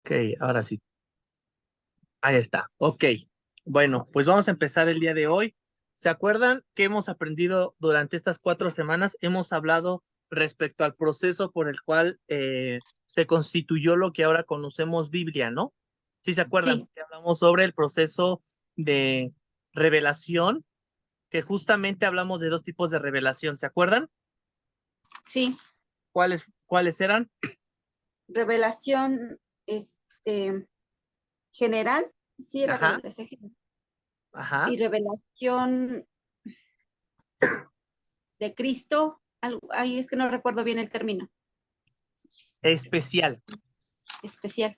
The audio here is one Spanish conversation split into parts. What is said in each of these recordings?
Ok, ahora sí. Ahí está. Ok. Bueno, pues vamos a empezar el día de hoy. ¿Se acuerdan que hemos aprendido durante estas 4 semanas? Hemos hablado respecto al proceso por el cual se constituyó lo que ahora conocemos Biblia, ¿no? ¿Sí se acuerdan? Sí, Que hablamos sobre el proceso de revelación, que justamente hablamos de dos tipos de revelación. ¿Se acuerdan? sí. ¿Cuáles eran? Revelación, general, sí era Ajá, revelación general. ajá. Y revelación de Cristo, algo, ahí es que no recuerdo bien el término Especial. especial.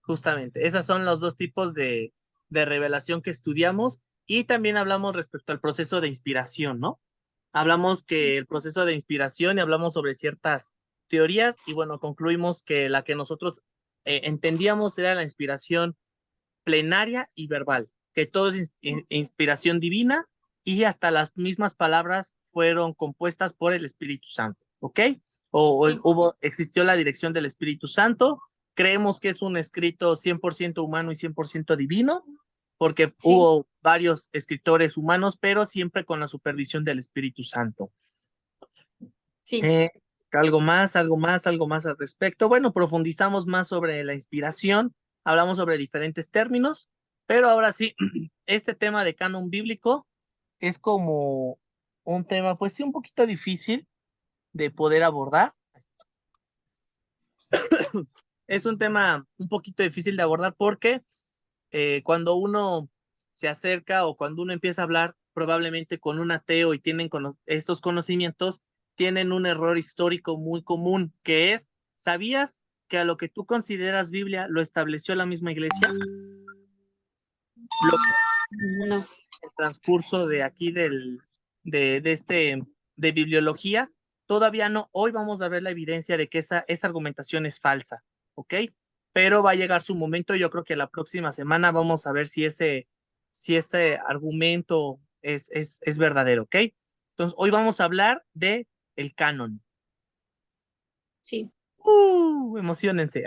Justamente, esos son los dos tipos de revelación que estudiamos y también hablamos respecto al proceso de inspiración, ¿no? Hablamos que el proceso de inspiración y hablamos sobre ciertas teorías y bueno, concluimos que la que nosotros entendíamos era la inspiración plenaria y verbal, que todo es inspiración divina y hasta las mismas palabras fueron compuestas por el Espíritu Santo, ¿ok? Sí, Existió la dirección del Espíritu Santo. Creemos que es un escrito 100% humano y 100% divino, porque sí, hubo varios escritores humanos, pero siempre con la supervisión del Espíritu Santo. sí, Eh, algo más al respecto. Bueno, profundizamos más sobre la inspiración, hablamos sobre diferentes términos, pero ahora sí, este tema de canon bíblico es como un tema, pues sí, un poquito difícil de poder abordar. Es un tema un poquito difícil de abordar porque cuando uno se acerca o cuando uno empieza a hablar probablemente con un ateo y tienen estos conocimientos, tienen un error histórico muy común, que es, ¿sabías que a lo que tú consideras Biblia lo estableció la misma iglesia? Lo que no, el transcurso de aquí de bibliología, todavía no, hoy vamos a ver la evidencia de que esa argumentación es falsa, ¿ok? Pero va a llegar su momento, yo creo que la próxima semana vamos a ver si ese argumento es verdadero, ¿ok? Entonces, hoy vamos a hablar de el canon. sí, Emocionense.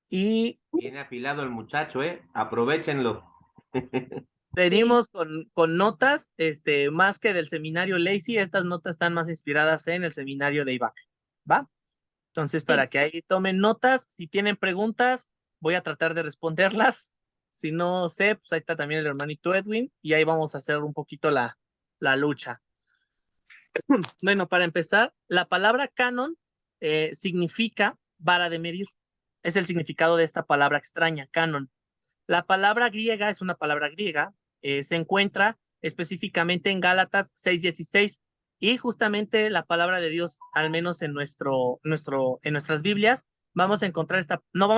Y Viene afilado el muchacho, ¿eh? Aprovechenlo. sí, venimos con notas, más que del seminario Lacey, estas notas están más inspiradas en el seminario de Ibac, ¿va? Entonces, para sí, que ahí tomen notas, si tienen preguntas, voy a tratar de responderlas. Si no sé, pues ahí está también el hermanito Edwin y ahí vamos a hacer un poquito la lucha. Bueno, para empezar, la palabra canon significa vara de medir. Es el significado de esta palabra extraña, canon. La palabra griega es una palabra griega, se encuentra específicamente en Gálatas 6:16 y justamente la palabra de Dios, al menos en nuestras Biblias, no vamos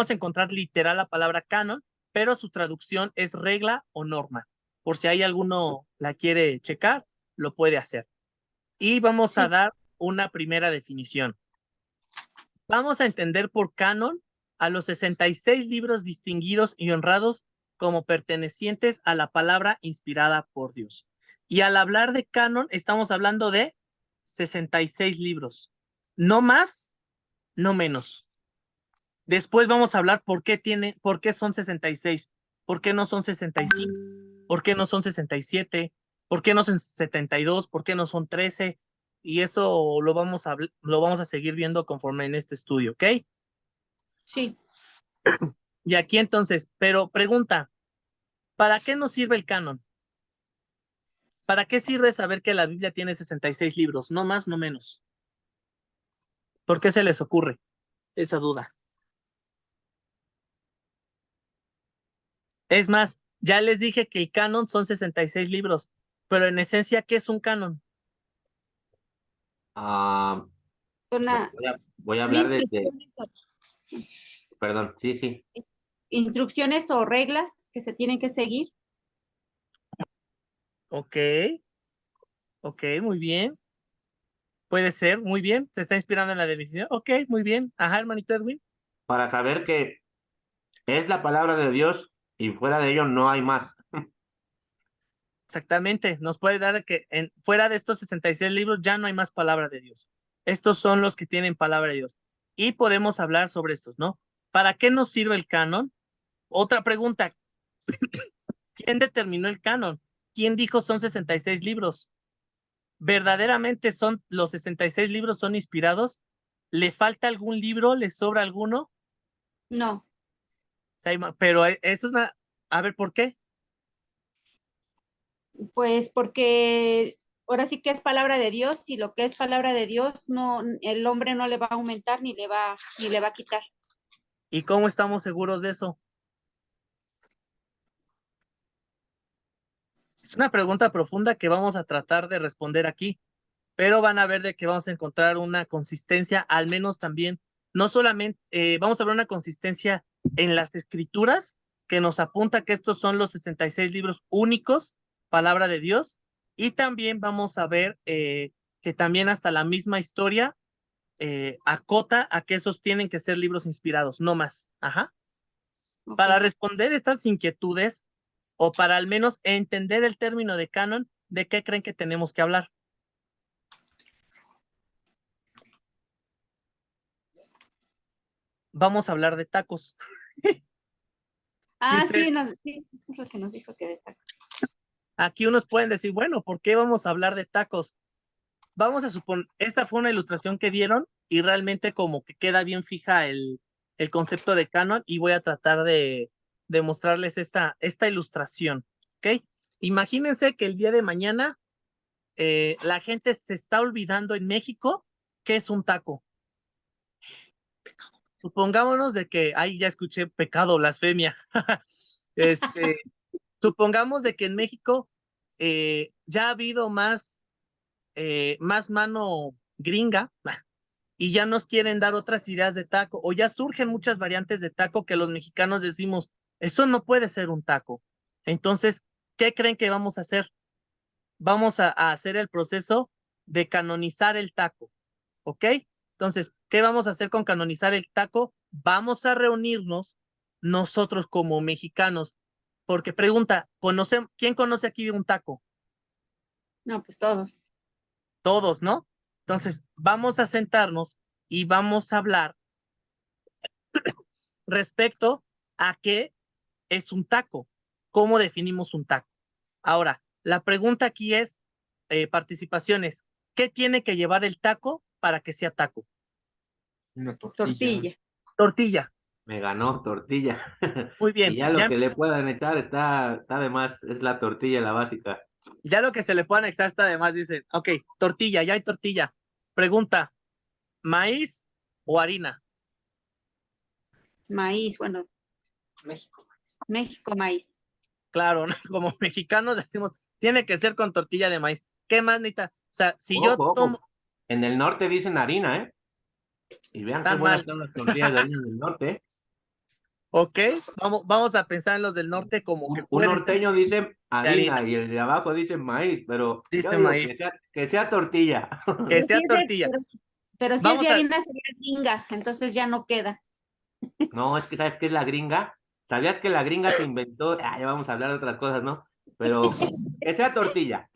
a encontrar literal la palabra canon, pero su traducción es regla o norma. Por si hay alguno la quiere checar, lo puede hacer. Y vamos a sí, dar una primera definición. Vamos a entender por canon a los 66 libros distinguidos y honrados como pertenecientes a la palabra inspirada por Dios. Y al hablar de canon, estamos hablando de 66 libros. No más, no menos. Después vamos a hablar por qué son 66, por qué no son 65, por qué no son 67, por qué no son 72, por qué no son 13. Y eso lo vamos a seguir viendo conforme en este estudio, ¿ok? sí. Y aquí entonces, pero pregunta, ¿para qué nos sirve el canon? ¿Para qué sirve saber que la Biblia tiene 66 libros? No más, no menos. ¿Por qué se les ocurre esa duda? Es más, ya les dije que el canon son 66 libros, pero en esencia, ¿qué es un canon? Ah, bueno, Una, voy a son hablar de, instrucciones, perdón, sí, sí. instrucciones o reglas que se tienen que seguir. Ok, ok, muy bien. Puede ser, muy bien. Se está inspirando en la definición. Ok, muy bien. Ajá, hermanito Edwin. Para saber que es la palabra de Dios y fuera de ello no hay más. Exactamente. Nos puede dar que fuera de estos 66 libros ya no hay más palabra de Dios. Estos son los que tienen palabra de Dios. Y podemos hablar sobre estos, ¿no? ¿Para qué nos sirve el canon? Otra pregunta, ¿quién determinó el canon? ¿Quién dijo son 66 libros? ¿Verdaderamente son los 66 libros son inspirados? ¿Le falta algún libro? ¿Le sobra alguno? No, Pero eso es una... A ver, ¿por qué? pues porque ahora sí que es palabra de Dios y lo que es palabra de Dios, no, el hombre no le va a aumentar ni le va a quitar. ¿Y cómo estamos seguros de eso? Es una pregunta profunda que vamos a tratar de responder aquí, pero van a ver de que vamos a encontrar una consistencia, al menos también, no solamente, vamos a ver una consistencia en las escrituras que nos apunta que estos son los 66 libros únicos, palabra de Dios, y también vamos a ver que también hasta la misma historia acota a que esos tienen que ser libros inspirados, no más. Ajá. Ok. Para responder estas inquietudes, o para al menos entender el término de canon, ¿de qué creen que tenemos que hablar? Vamos a hablar de tacos. Ah, Ustedes, sí, eso es lo que nos dijo que de tacos. aquí unos pueden decir, bueno, ¿por qué vamos a hablar de tacos? Vamos a suponer, esta fue una ilustración que dieron y realmente como que queda bien fija el concepto de canon y voy a tratar de mostrarles esta ilustración, ¿ok? Imagínense que el día de mañana la gente se está olvidando en México qué es un taco. Supongámonos de que, ay, ya escuché pecado, blasfemia. Este, supongamos de que en México ya ha habido más mano gringa y ya nos quieren dar otras ideas de taco o ya surgen muchas variantes de taco que los mexicanos decimos, eso no puede ser un taco. Entonces, ¿qué creen que vamos a hacer? Vamos a hacer el proceso de canonizar el taco, ¿ok? Entonces, ¿qué vamos a hacer con canonizar el taco? Vamos a reunirnos nosotros como mexicanos, porque pregunta, ¿quién conoce aquí de un taco? No, pues todos. Todos, ¿no? Entonces, vamos a sentarnos y vamos a hablar respecto a qué es un taco, cómo definimos un taco. Ahora, la pregunta aquí es, participaciones, ¿qué tiene que llevar el taco para que sea taco? Una tortilla. Tortilla. Tortilla. Me ganó tortilla. Muy Y bien. ya lo que le puedan echar está de más, es la tortilla la básica. Ya lo que se le puede anexar está además, dicen, ok, tortilla, ya hay tortilla. Pregunta, ¿maíz o harina? Maíz, bueno, México. México, maíz. Claro, ¿no? Como mexicanos decimos, tiene que ser con tortilla de maíz. ¿Qué más, Nita? O sea, si yo Ojo, tomo ojo. En el norte dicen harina, ¿eh? Y vean qué tan buenas mal, son las tortillas de harina del norte, ¿eh? ok, vamos a pensar en los del norte como que Un puede ser norteño dice de harina, harina y el de abajo dice maíz, pero yo dice digo maíz, que sea tortilla. que Pero sea tortilla. si es de Vamos a, harina sería gringa, entonces ya no queda. No, es que ¿sabes qué es la gringa? ¿Sabías que la gringa se inventó? Ah, ya vamos a hablar de otras cosas, ¿no? Pero que sea tortilla.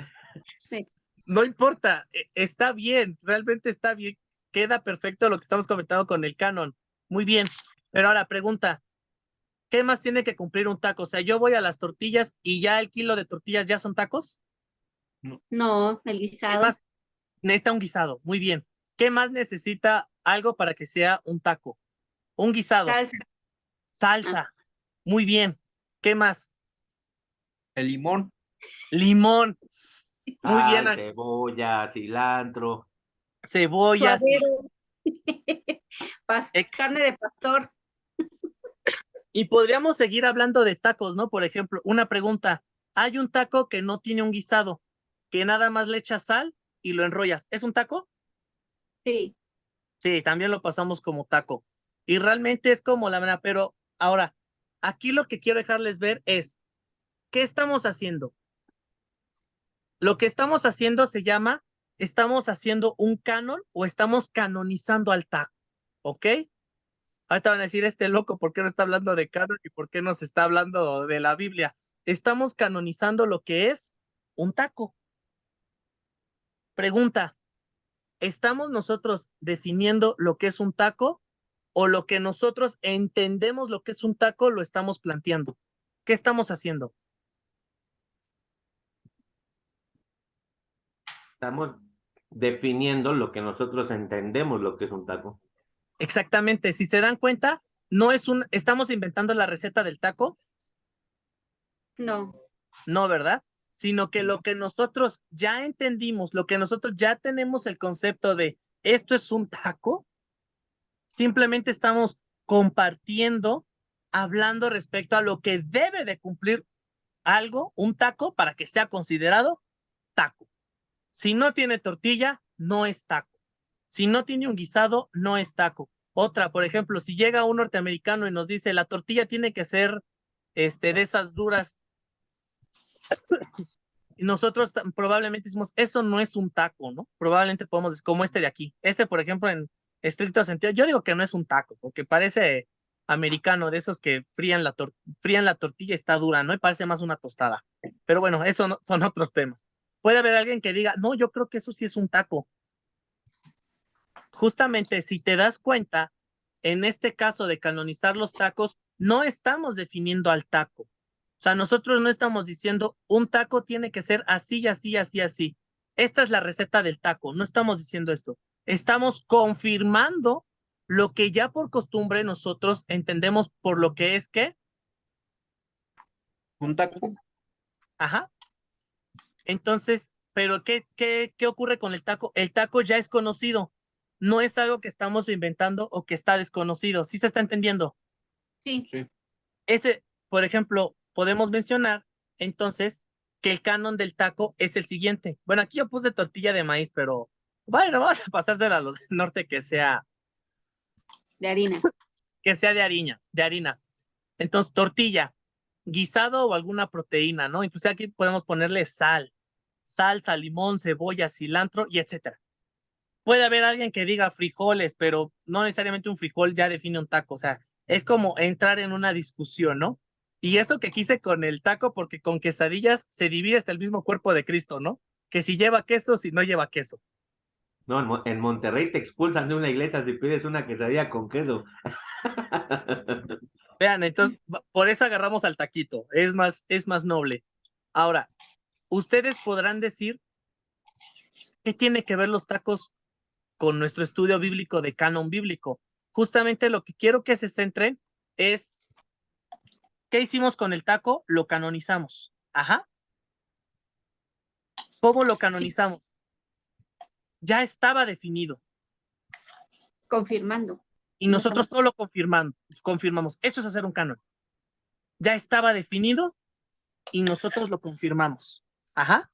Sí. no importa, está bien, realmente está bien, queda perfecto lo que estamos comentando con el canon. Muy bien, pero ahora pregunta, ¿qué más tiene que cumplir un taco? O sea, yo voy a las tortillas y ya el kilo de tortillas ya son tacos. No, el ¿Qué guisado. más? Necesita un guisado. Muy bien. ¿Qué más necesita algo para que sea un taco? Un guisado. Salsa. Ah, Salsa. Muy bien. ¿Qué más? El limón. Limón. Muy bien. Sal, cebolla, cilantro. Cebollas. suadero. Ex- Carne de pastor. Y podríamos seguir hablando de tacos, ¿no? Por ejemplo, una pregunta. Hay un taco que no tiene un guisado, que nada más le echas sal y lo enrollas. ¿Es un taco? Sí. Sí, también lo pasamos como taco. Y realmente es como la verdad, pero ahora, aquí lo que quiero dejarles ver es, ¿qué estamos haciendo? Lo que estamos haciendo se llama, estamos haciendo un canon o estamos canonizando al taco, ¿ok? Ahorita van a decir, este loco, ¿por qué no está hablando de canon y por qué nos está hablando de la Biblia? Estamos canonizando lo que es un taco. Pregunta, ¿estamos nosotros definiendo lo que es un taco o lo que nosotros entendemos lo que es un taco lo estamos planteando? ¿Qué estamos haciendo? Estamos definiendo lo que nosotros entendemos lo que es un taco. Exactamente, si se dan cuenta, no es estamos inventando la receta del taco, No, no, ¿verdad? Sino que lo que nosotros ya entendimos, lo que nosotros ya tenemos el concepto de esto es un taco, simplemente estamos compartiendo, hablando respecto a lo que debe de cumplir algo, un taco, para que sea considerado taco. Si no tiene tortilla, no es taco. Si no tiene un guisado, no es taco. Otra, por ejemplo, si llega un norteamericano y nos dice la tortilla tiene que ser de esas duras, y nosotros probablemente decimos, eso no es un taco, ¿no? Probablemente podemos decir, como este de aquí. Este, por ejemplo, en estricto sentido, yo digo que no es un taco, porque parece americano, de esos que frían la tortilla y está dura, ¿no? Y parece más una tostada. Pero bueno, eso son otros temas. Puede haber alguien que diga, no, yo creo que eso sí es un taco. Justamente, si te das cuenta, en este caso de canonizar los tacos, no estamos definiendo al taco. O sea, nosotros no estamos diciendo un taco tiene que ser así, así, así, así. Esta es la receta del taco. No estamos diciendo esto. Estamos confirmando lo que ya por costumbre nosotros entendemos por lo que es que. Un taco. Ajá. Entonces, pero ¿qué ocurre con el taco? El taco ya es conocido. No es algo que estamos inventando o que está desconocido. ¿Sí se está entendiendo? sí, Sí. Ese, por ejemplo, podemos mencionar entonces que el canon del taco es el siguiente. Bueno, aquí yo puse tortilla de maíz, pero bueno, vamos a pasársela a los del norte de harina. que sea de harina. Entonces, tortilla, guisado o alguna proteína, ¿no? Incluso aquí podemos ponerle sal, salsa, limón, cebolla, cilantro y etcétera. Puede haber alguien que diga frijoles, pero no necesariamente un frijol ya define un taco. O sea, es como entrar en una discusión, ¿no? Y eso que quise con el taco, porque con quesadillas se divide hasta el mismo cuerpo de Cristo, ¿no? Que si lleva queso, si no lleva queso. No, en Monterrey te expulsan de una iglesia si pides una quesadilla con queso. Vean, entonces, por eso agarramos al taquito. Es más noble. Ahora, ustedes podrán decir qué tiene que ver los tacos con nuestro estudio bíblico de canon bíblico. Justamente lo que quiero que se centren es ¿qué hicimos con el taco? Lo canonizamos. Ajá. ¿Cómo lo canonizamos? Ya estaba definido Confirmando. y nosotros solo confirmamos. Esto es hacer un canon. Ya estaba definido y nosotros lo confirmamos. Ajá.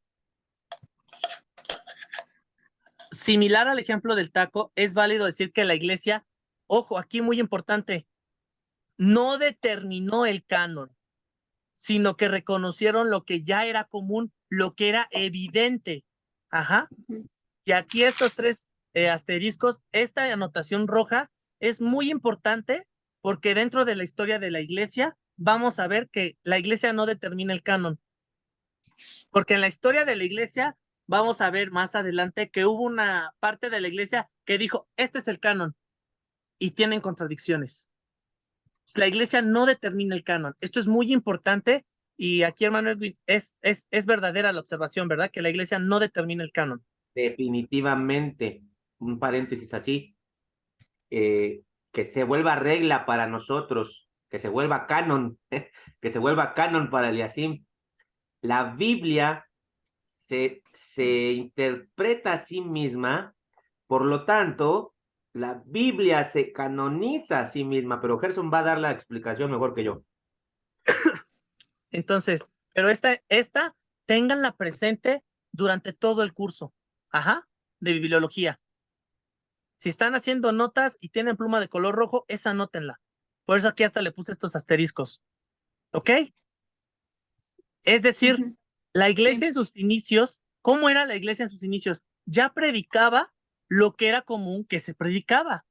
Similar al ejemplo del taco, es válido decir que la iglesia, ojo, aquí muy importante, no determinó el canon, sino que reconocieron lo que ya era común, lo que era evidente. Ajá. Y aquí estos tres asteriscos, esta anotación roja es muy importante porque dentro de la historia de la iglesia vamos a ver que la iglesia no determina el canon. Porque en la historia de la iglesia vamos a ver más adelante que hubo una parte de la iglesia que dijo, este es el canon y tienen contradicciones. La iglesia no determina el canon. Esto es muy importante y aquí, hermano Edwin, es verdadera la observación, ¿verdad? Que la iglesia no determina el canon. Definitivamente, un paréntesis así, que se vuelva regla para nosotros, que se vuelva canon, que se vuelva canon para el Yasim. La Biblia se interpreta a sí misma, por lo tanto, la Biblia se canoniza a sí misma, pero Gerson va a dar la explicación mejor que yo. Entonces, pero esta, ténganla presente durante todo el curso, ajá, de bibliología. Si están haciendo notas y tienen pluma de color rojo, esa anótenla. Por eso aquí hasta le puse estos asteriscos, ¿ok? Es decir, la iglesia en sus inicios, ¿cómo era la iglesia en sus inicios? Ya predicaba lo que era común que se predicaba.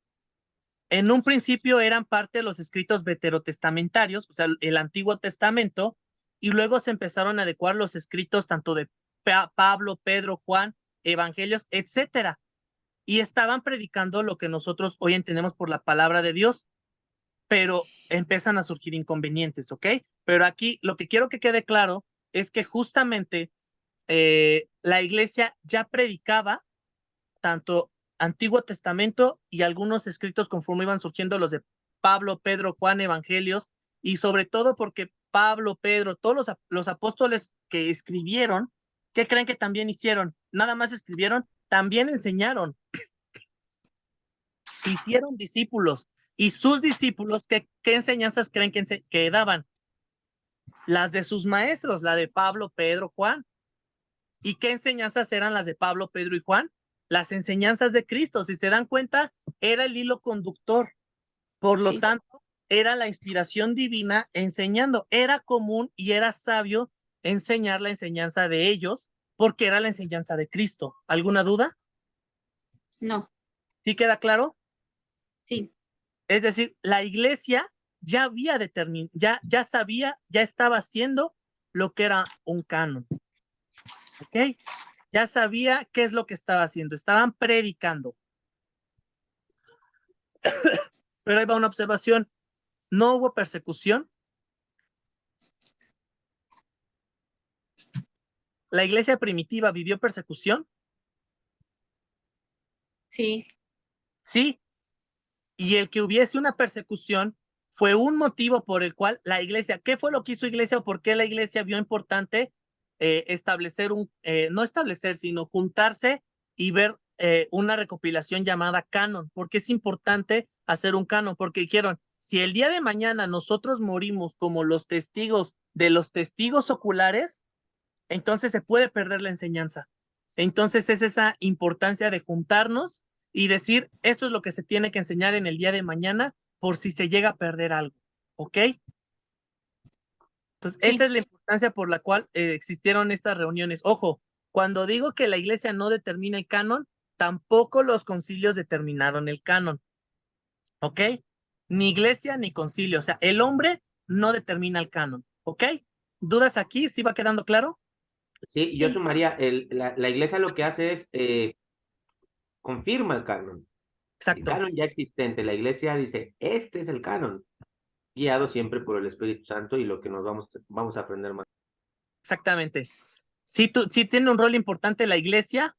En un principio eran parte de los escritos veterotestamentarios, o sea, el Antiguo Testamento, y luego se empezaron a adecuar los escritos tanto de Pablo, Pedro, Juan, Evangelios, etcétera. y estaban predicando lo que nosotros hoy entendemos por la palabra de Dios, pero empiezan a surgir inconvenientes, ¿ok? Pero aquí lo que quiero que quede claro es que justamente la iglesia ya predicaba tanto Antiguo Testamento y algunos escritos conforme iban surgiendo los de Pablo, Pedro, Juan, Evangelios, y sobre todo porque Pablo, Pedro, todos los apóstoles que escribieron, ¿qué creen que también hicieron? Nada más escribieron, también enseñaron, hicieron discípulos, y sus discípulos, ¿qué enseñanzas creen que daban? Las de sus maestros, la de Pablo, Pedro, Juan. ¿Y qué enseñanzas eran las de Pablo, Pedro y Juan? Las enseñanzas de Cristo. Si se dan cuenta, era el hilo conductor. Por lo Sí. tanto, era la inspiración divina enseñando. Era común y era sabio enseñar la enseñanza de ellos porque era la enseñanza de Cristo. ¿Alguna duda? No, ¿Sí queda claro? sí, Es decir, la iglesia ya había determinado, ya sabía, ya estaba haciendo lo que era un canon. ¿Ok? Ya sabía qué es lo que estaba haciendo. Estaban predicando. Pero ahí va una observación. No hubo persecución. La iglesia primitiva vivió persecución. sí, Sí. Y el que hubiese una persecución fue un motivo por el cual la iglesia, ¿qué fue lo que hizo iglesia o por qué la iglesia vio importante establecer no establecer, sino juntarse y ver una recopilación llamada canon? Porque es importante hacer un canon, porque dijeron, si el día de mañana nosotros morimos como los testigos de los testigos oculares, entonces se puede perder la enseñanza. Entonces es esa importancia de juntarnos y decir, esto es lo que se tiene que enseñar en el día de mañana por si se llega a perder algo, ¿ok? Entonces, sí, esa es la importancia por la cual existieron estas reuniones. Ojo, cuando digo que la iglesia no determina el canon, tampoco los concilios determinaron el canon, ¿ok? Ni iglesia ni concilio, o sea, el hombre no determina el canon, ¿ok? ¿Dudas aquí? ¿Sí va quedando claro? Sí, yo sí, sumaría, la iglesia lo que hace es confirma el canon. El Exacto. canon ya existente. La iglesia dice, este es el canon, guiado siempre por el Espíritu Santo y lo que nos vamos a aprender más. Exactamente. Sí tiene un rol importante la iglesia,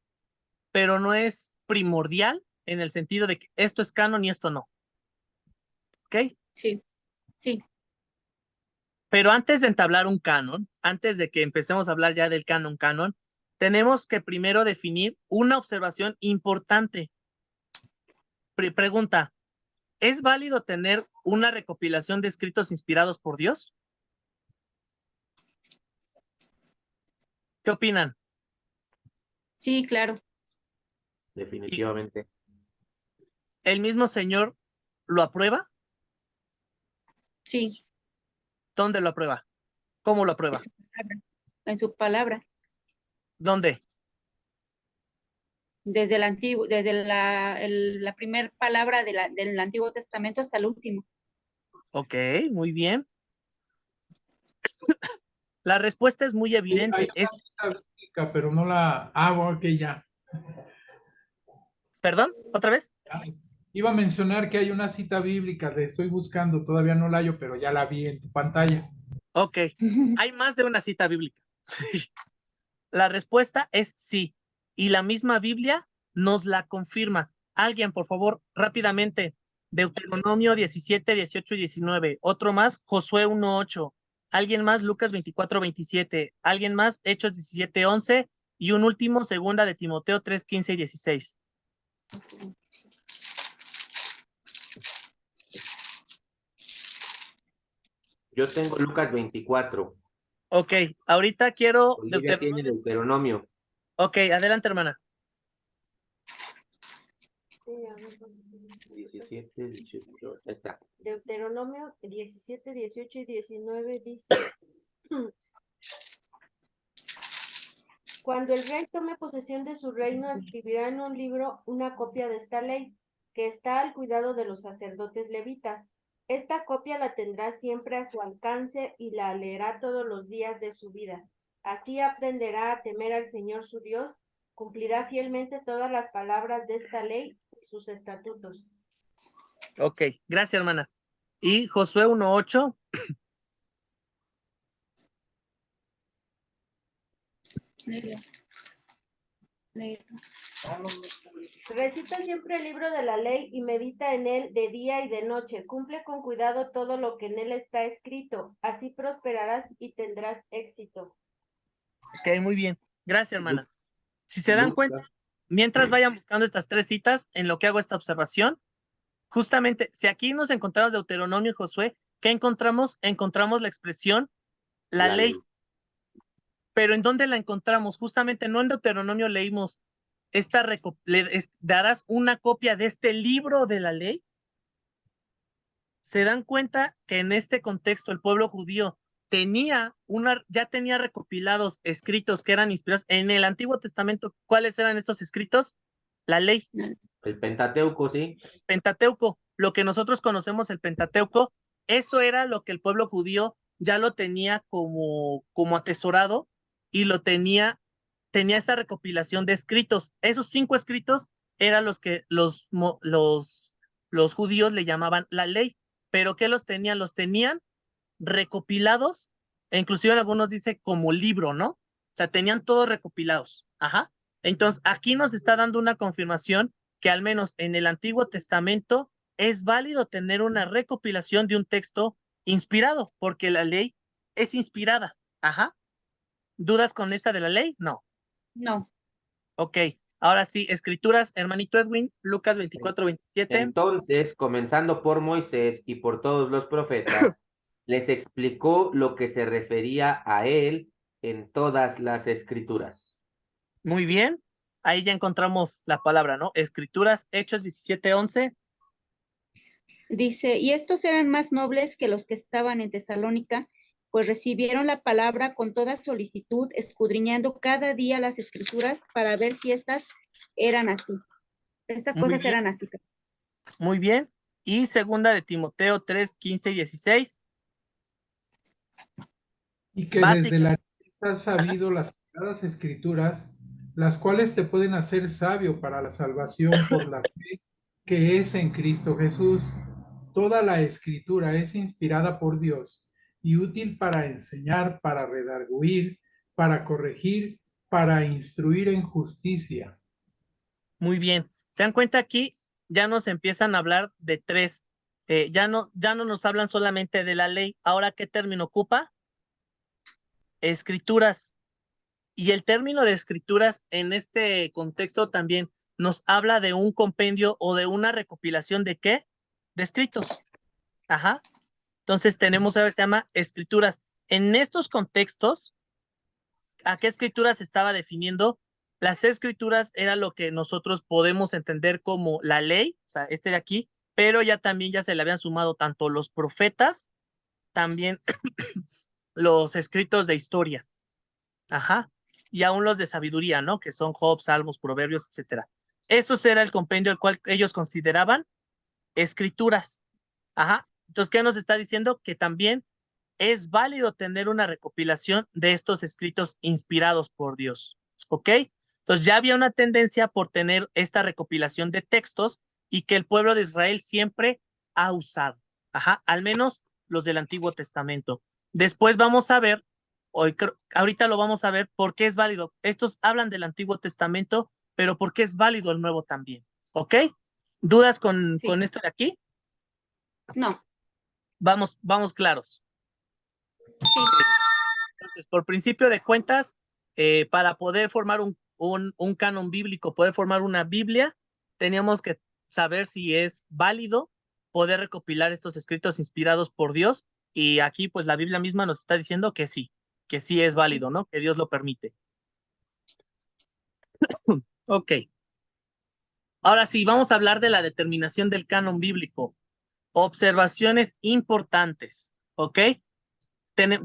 pero no es primordial en el sentido de que esto es canon y esto no. ¿Ok? sí, sí, Pero antes de entablar un canon, antes de que empecemos a hablar ya del canon, tenemos que primero definir una observación importante. Pregunta, ¿es válido tener una recopilación de escritos inspirados por Dios? ¿Qué opinan? sí, claro, ¿Y Definitivamente. el mismo Señor lo aprueba? sí, ¿Dónde lo aprueba? ¿Cómo lo aprueba? en su palabra, ¿Dónde? desde el antiguo, desde la primera palabra del Antiguo Testamento hasta el último. Ok, muy bien. La respuesta es muy Sí, hay evidente. una cita bíblica, pero no la. Ah, bueno, ok, ya. ¿Perdón? ¿Otra vez? Ah, iba a mencionar que hay una cita bíblica, la estoy buscando, todavía no la hallo, pero ya la vi en tu pantalla. Ok. Hay más de una cita bíblica. La respuesta es sí. Y la misma Biblia nos la confirma. Alguien, por favor, rápidamente. Deuteronomio 17, 18 y 19. Otro más, Josué 1:8. Alguien más, Lucas 24, 27. Alguien más, Hechos 17, 11. Y un último, segunda de Timoteo 3, 15 y 16. Yo tengo Lucas 24. Ok, ahorita quiero Olivia tiene Deuteronomio. Deuteronomio. Ok, adelante, hermana. 17, 18. Está. Deuteronomio 17, 18 y 19 dice, cuando el rey tome posesión de su reino, escribirá en un libro una copia de esta ley, que está al cuidado de los sacerdotes levitas. Esta copia la tendrá siempre a su alcance y la leerá todos los días de su vida. Así aprenderá a temer al Señor su Dios cumplirá fielmente todas las palabras de esta ley y sus estatutos. Ok, gracias, hermana. Y Josué 1:8. Léelo. Léelo. Recita siempre el libro de la ley y medita en él de día y de noche. Cumple con cuidado todo lo que en él está escrito. Así prosperarás y tendrás éxito. Ok, muy bien. Gracias, hermana. Si se dan Lucas. cuenta, mientras vayan buscando estas 3 citas, en lo que hago esta observación, justamente, si aquí nos encontramos Deuteronomio y Josué, ¿qué encontramos? Encontramos la expresión, la ley. Pero ¿en dónde la encontramos? Justamente no en Deuteronomio leímos, darás una copia de este libro de la ley. Se dan cuenta que en este contexto el pueblo judío ya tenía recopilados escritos que eran inspirados en el Antiguo Testamento. ¿Cuáles eran estos escritos? La ley, El Pentateuco, sí. Pentateuco, lo que nosotros conocemos el Pentateuco, eso era lo que el pueblo judío ya lo tenía como atesorado y tenía esa recopilación de escritos. Esos 5 escritos eran los que los judíos le llamaban la ley. ¿Pero qué los tenían? Los tenían recopilados, e inclusive algunos dicen como libro, ¿no? O sea, tenían todos recopilados. Ajá. Entonces, aquí nos está dando una confirmación que al menos en el Antiguo Testamento es válido tener una recopilación de un texto inspirado, porque la ley es inspirada. Ajá. ¿Dudas con esta de la ley? No. No. Ok. Ahora sí, escrituras, hermanito Edwin, Lucas 24:27. Entonces, comenzando por Moisés y por todos los profetas, les explicó lo que se refería a él en todas las escrituras. Muy bien. Ahí ya encontramos la palabra, ¿no? Escrituras, Hechos 17:11. Dice, y estos eran más nobles que los que estaban en Tesalónica, pues recibieron la palabra con toda solicitud, escudriñando cada día las escrituras para ver si estas eran así. Estas Muy cosas bien. eran así. Muy bien. Y segunda de Timoteo 3:15-16. Y que Básica. desde la niñez has sabido las sagradas escrituras, las cuales te pueden hacer sabio para la salvación por la fe que es en Cristo Jesús. Toda la escritura es inspirada por Dios y útil para enseñar, para redarguir, para corregir, para instruir en justicia. Muy bien. Se dan cuenta aquí, ya nos empiezan a hablar de 3. Ya no nos hablan solamente de la ley. Ahora, ¿qué término ocupa? Escrituras. Y el término de escrituras en este contexto también nos habla de un compendio o de una recopilación de ¿qué? De escritos. Ajá. Entonces tenemos ahora se llama escrituras. En estos contextos, ¿a qué escrituras se estaba definiendo? Las escrituras era lo que nosotros podemos entender como la ley, o sea, este de aquí, pero ya también ya se le habían sumado tanto los profetas, también los escritos de historia. Ajá. Y aún los de sabiduría, ¿no? Que son Job, Salmos, Proverbios, etcétera. Eso era el compendio al cual ellos consideraban escrituras. Ajá. Entonces, ¿qué nos está diciendo? Que también es válido tener una recopilación de estos escritos inspirados por Dios. ¿Ok? Entonces, ya había una tendencia por tener esta recopilación de textos y que el pueblo de Israel siempre ha usado. Ajá. Al menos los del Antiguo Testamento. Después vamos a ver ahorita lo vamos a ver por qué es válido. Estos hablan del Antiguo Testamento, pero por qué es válido el Nuevo también. ¿Ok? ¿Dudas con esto de aquí? No. Vamos claros. Sí. Entonces, por principio de cuentas, para poder formar un canon bíblico, poder formar una Biblia, teníamos que saber si es válido poder recopilar estos escritos inspirados por Dios. Y aquí, pues la Biblia misma nos está diciendo que sí es válido, ¿no? Que Dios lo permite. Ok. Ahora sí, vamos a hablar de la determinación del canon bíblico. Observaciones importantes, ¿ok?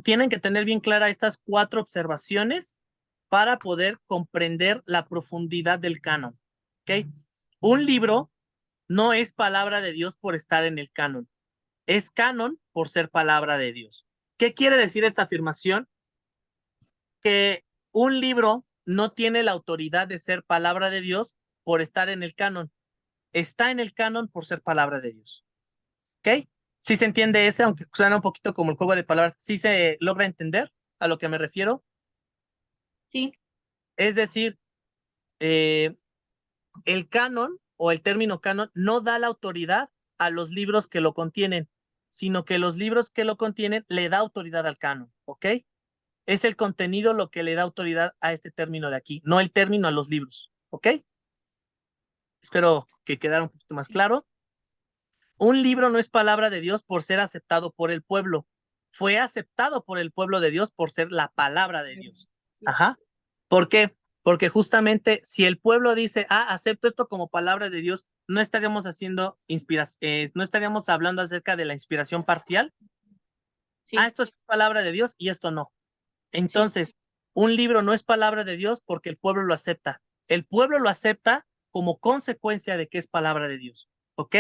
Tienen que tener bien clara estas 4 observaciones para poder comprender la profundidad del canon, ¿ok? Un libro no es palabra de Dios por estar en el canon. Es canon por ser palabra de Dios. ¿Qué quiere decir esta afirmación? Que un libro no tiene la autoridad de ser palabra de Dios por estar en el canon. Está en el canon por ser palabra de Dios. ¿Ok? ¿Sí se entiende ese, aunque suena un poquito como el juego de palabras? ¿Sí se logra entender a lo que me refiero? Sí, Es decir, el canon o el término canon no da la autoridad a los libros que lo contienen, sino que los libros que lo contienen le da autoridad al canon, ¿ok? Es el contenido lo que le da autoridad a este término de aquí, no el término a los libros, ¿ok? Espero que quedara un poquito más claro. Un libro no es palabra de Dios por ser aceptado por el pueblo. Fue aceptado por el pueblo de Dios por ser la palabra de Dios. Ajá. ¿Por qué? Porque justamente si el pueblo dice, acepto esto como palabra de Dios, no estaríamos haciendo no estaríamos hablando acerca de la inspiración parcial. sí, Esto es palabra de Dios y esto no. Entonces, un libro no es palabra de Dios porque el pueblo lo acepta. El pueblo lo acepta como consecuencia de que es palabra de Dios. ¿Ok?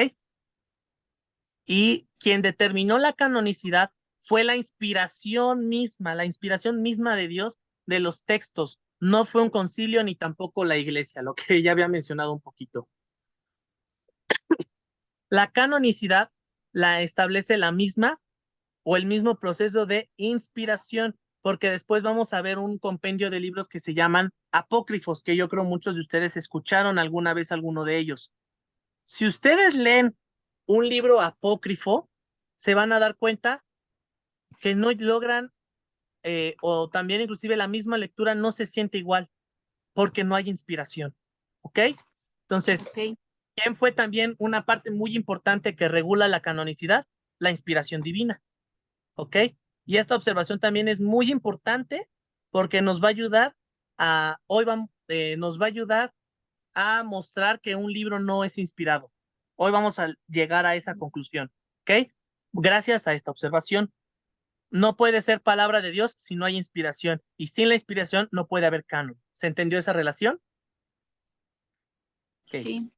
Y quien determinó la canonicidad fue la inspiración misma de Dios de los textos. No fue un concilio ni tampoco la iglesia, lo que ya había mencionado un poquito. La canonicidad la establece la misma o el mismo proceso de inspiración, porque después vamos a ver un compendio de libros que se llaman apócrifos, que yo creo muchos de ustedes escucharon alguna vez alguno de ellos. Si ustedes leen un libro apócrifo, se van a dar cuenta que no logran, o también inclusive la misma lectura no se siente igual, porque no hay inspiración. ¿Ok? Entonces, ok, ¿quién fue también una parte muy importante que regula la canonicidad? La inspiración divina. ¿Ok? Y esta observación también es muy importante porque nos va a ayudar nos va a ayudar a mostrar que un libro no es inspirado. Hoy vamos a llegar a esa conclusión. ¿Ok? Gracias a esta observación. No puede ser palabra de Dios si no hay inspiración. Y sin la inspiración no puede haber canon. ¿Se entendió esa relación? Ok. sí,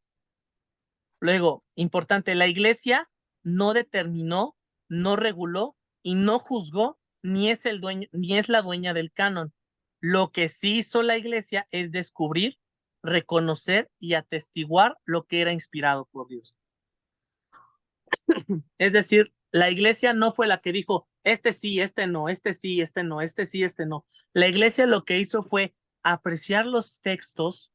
Luego, importante, la iglesia no determinó, no reguló y no juzgó, ni es el dueño, ni es la dueña del canon. Lo que sí hizo la iglesia es descubrir, reconocer y atestiguar lo que era inspirado por Dios. Es decir, la iglesia no fue la que dijo, este sí, este no, este sí, este no, este sí, este no. La iglesia lo que hizo fue apreciar los textos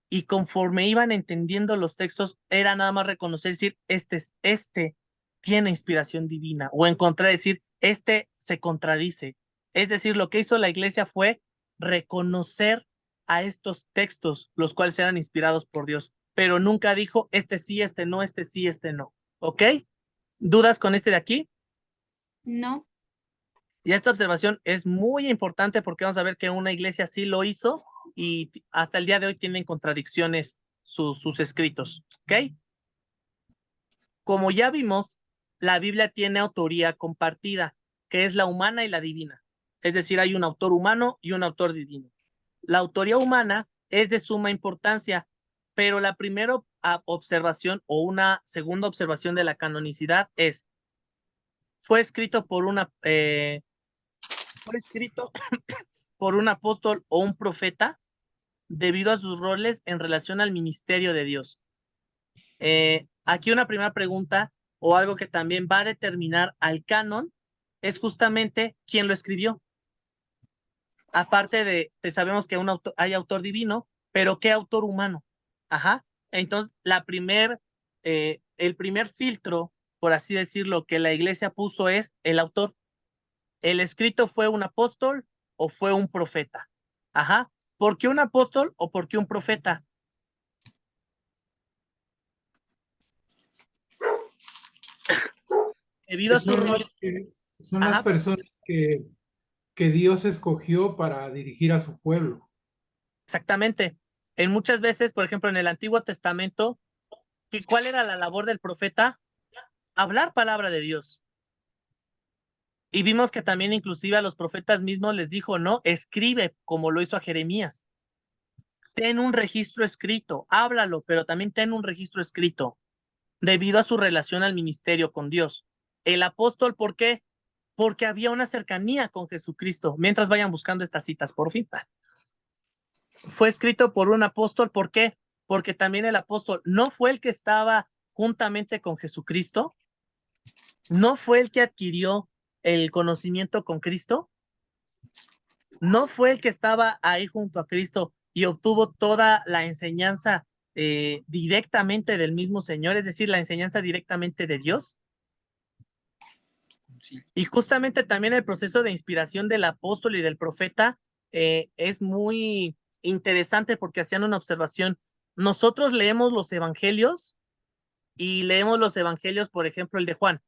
y conforme iban entendiendo los textos, era nada más reconocer, decir, este tiene inspiración divina, o encontrar, decir, este se contradice. Es decir, lo que hizo la iglesia fue reconocer a estos textos, los cuales eran inspirados por Dios, pero nunca dijo, este sí, este no, este sí, este no. ¿Ok? ¿Dudas con este de aquí? no, Y esta observación es muy importante porque vamos a ver que una iglesia sí lo hizo y hasta el día de hoy tienen contradicciones sus escritos. ¿Ok? Como ya vimos, la Biblia tiene autoría compartida, que es la humana y la divina. Es decir, hay un autor humano y un autor divino. La autoría humana es de suma importancia, pero la primera observación o una segunda observación de la canonicidad es, fue escrito fue escrito por un apóstol o un profeta debido a sus roles en relación al ministerio de Dios. Aquí una primera pregunta o algo que también va a determinar al canon es justamente quién lo escribió. Aparte de sabemos que hay autor divino, pero ¿qué autor humano? Ajá. Entonces, el primer filtro, por así decirlo, que la iglesia puso es el autor. ¿El escrito fue un apóstol o fue un profeta? Ajá. ¿Por qué un apóstol o por qué un profeta? Debido a su Son rol. son las Ajá, personas que Dios escogió para dirigir a su pueblo. exactamente. En muchas veces, por ejemplo, en el Antiguo Testamento, ¿cuál era la labor del profeta? Hablar palabra de Dios. Y vimos que también inclusive a los profetas mismos les dijo, no, escribe como lo hizo a Jeremías. Ten un registro escrito, háblalo, pero también ten un registro escrito, debido a su relación al ministerio con Dios. El apóstol, ¿por qué? Porque había una cercanía con Jesucristo. Mientras vayan buscando estas citas, por fin. fue escrito por un apóstol. ¿Por qué? Porque también el apóstol no fue el que estaba juntamente con Jesucristo, no fue el que adquirió el conocimiento con Cristo, no fue el que estaba ahí junto a Cristo y obtuvo toda la enseñanza directamente del mismo Señor, es decir, la enseñanza directamente de Dios. Sí. Y justamente también el proceso de inspiración del apóstol y del profeta es muy interesante porque hacían una observación. Nosotros leemos los evangelios y leemos los evangelios, por ejemplo, el de Juan,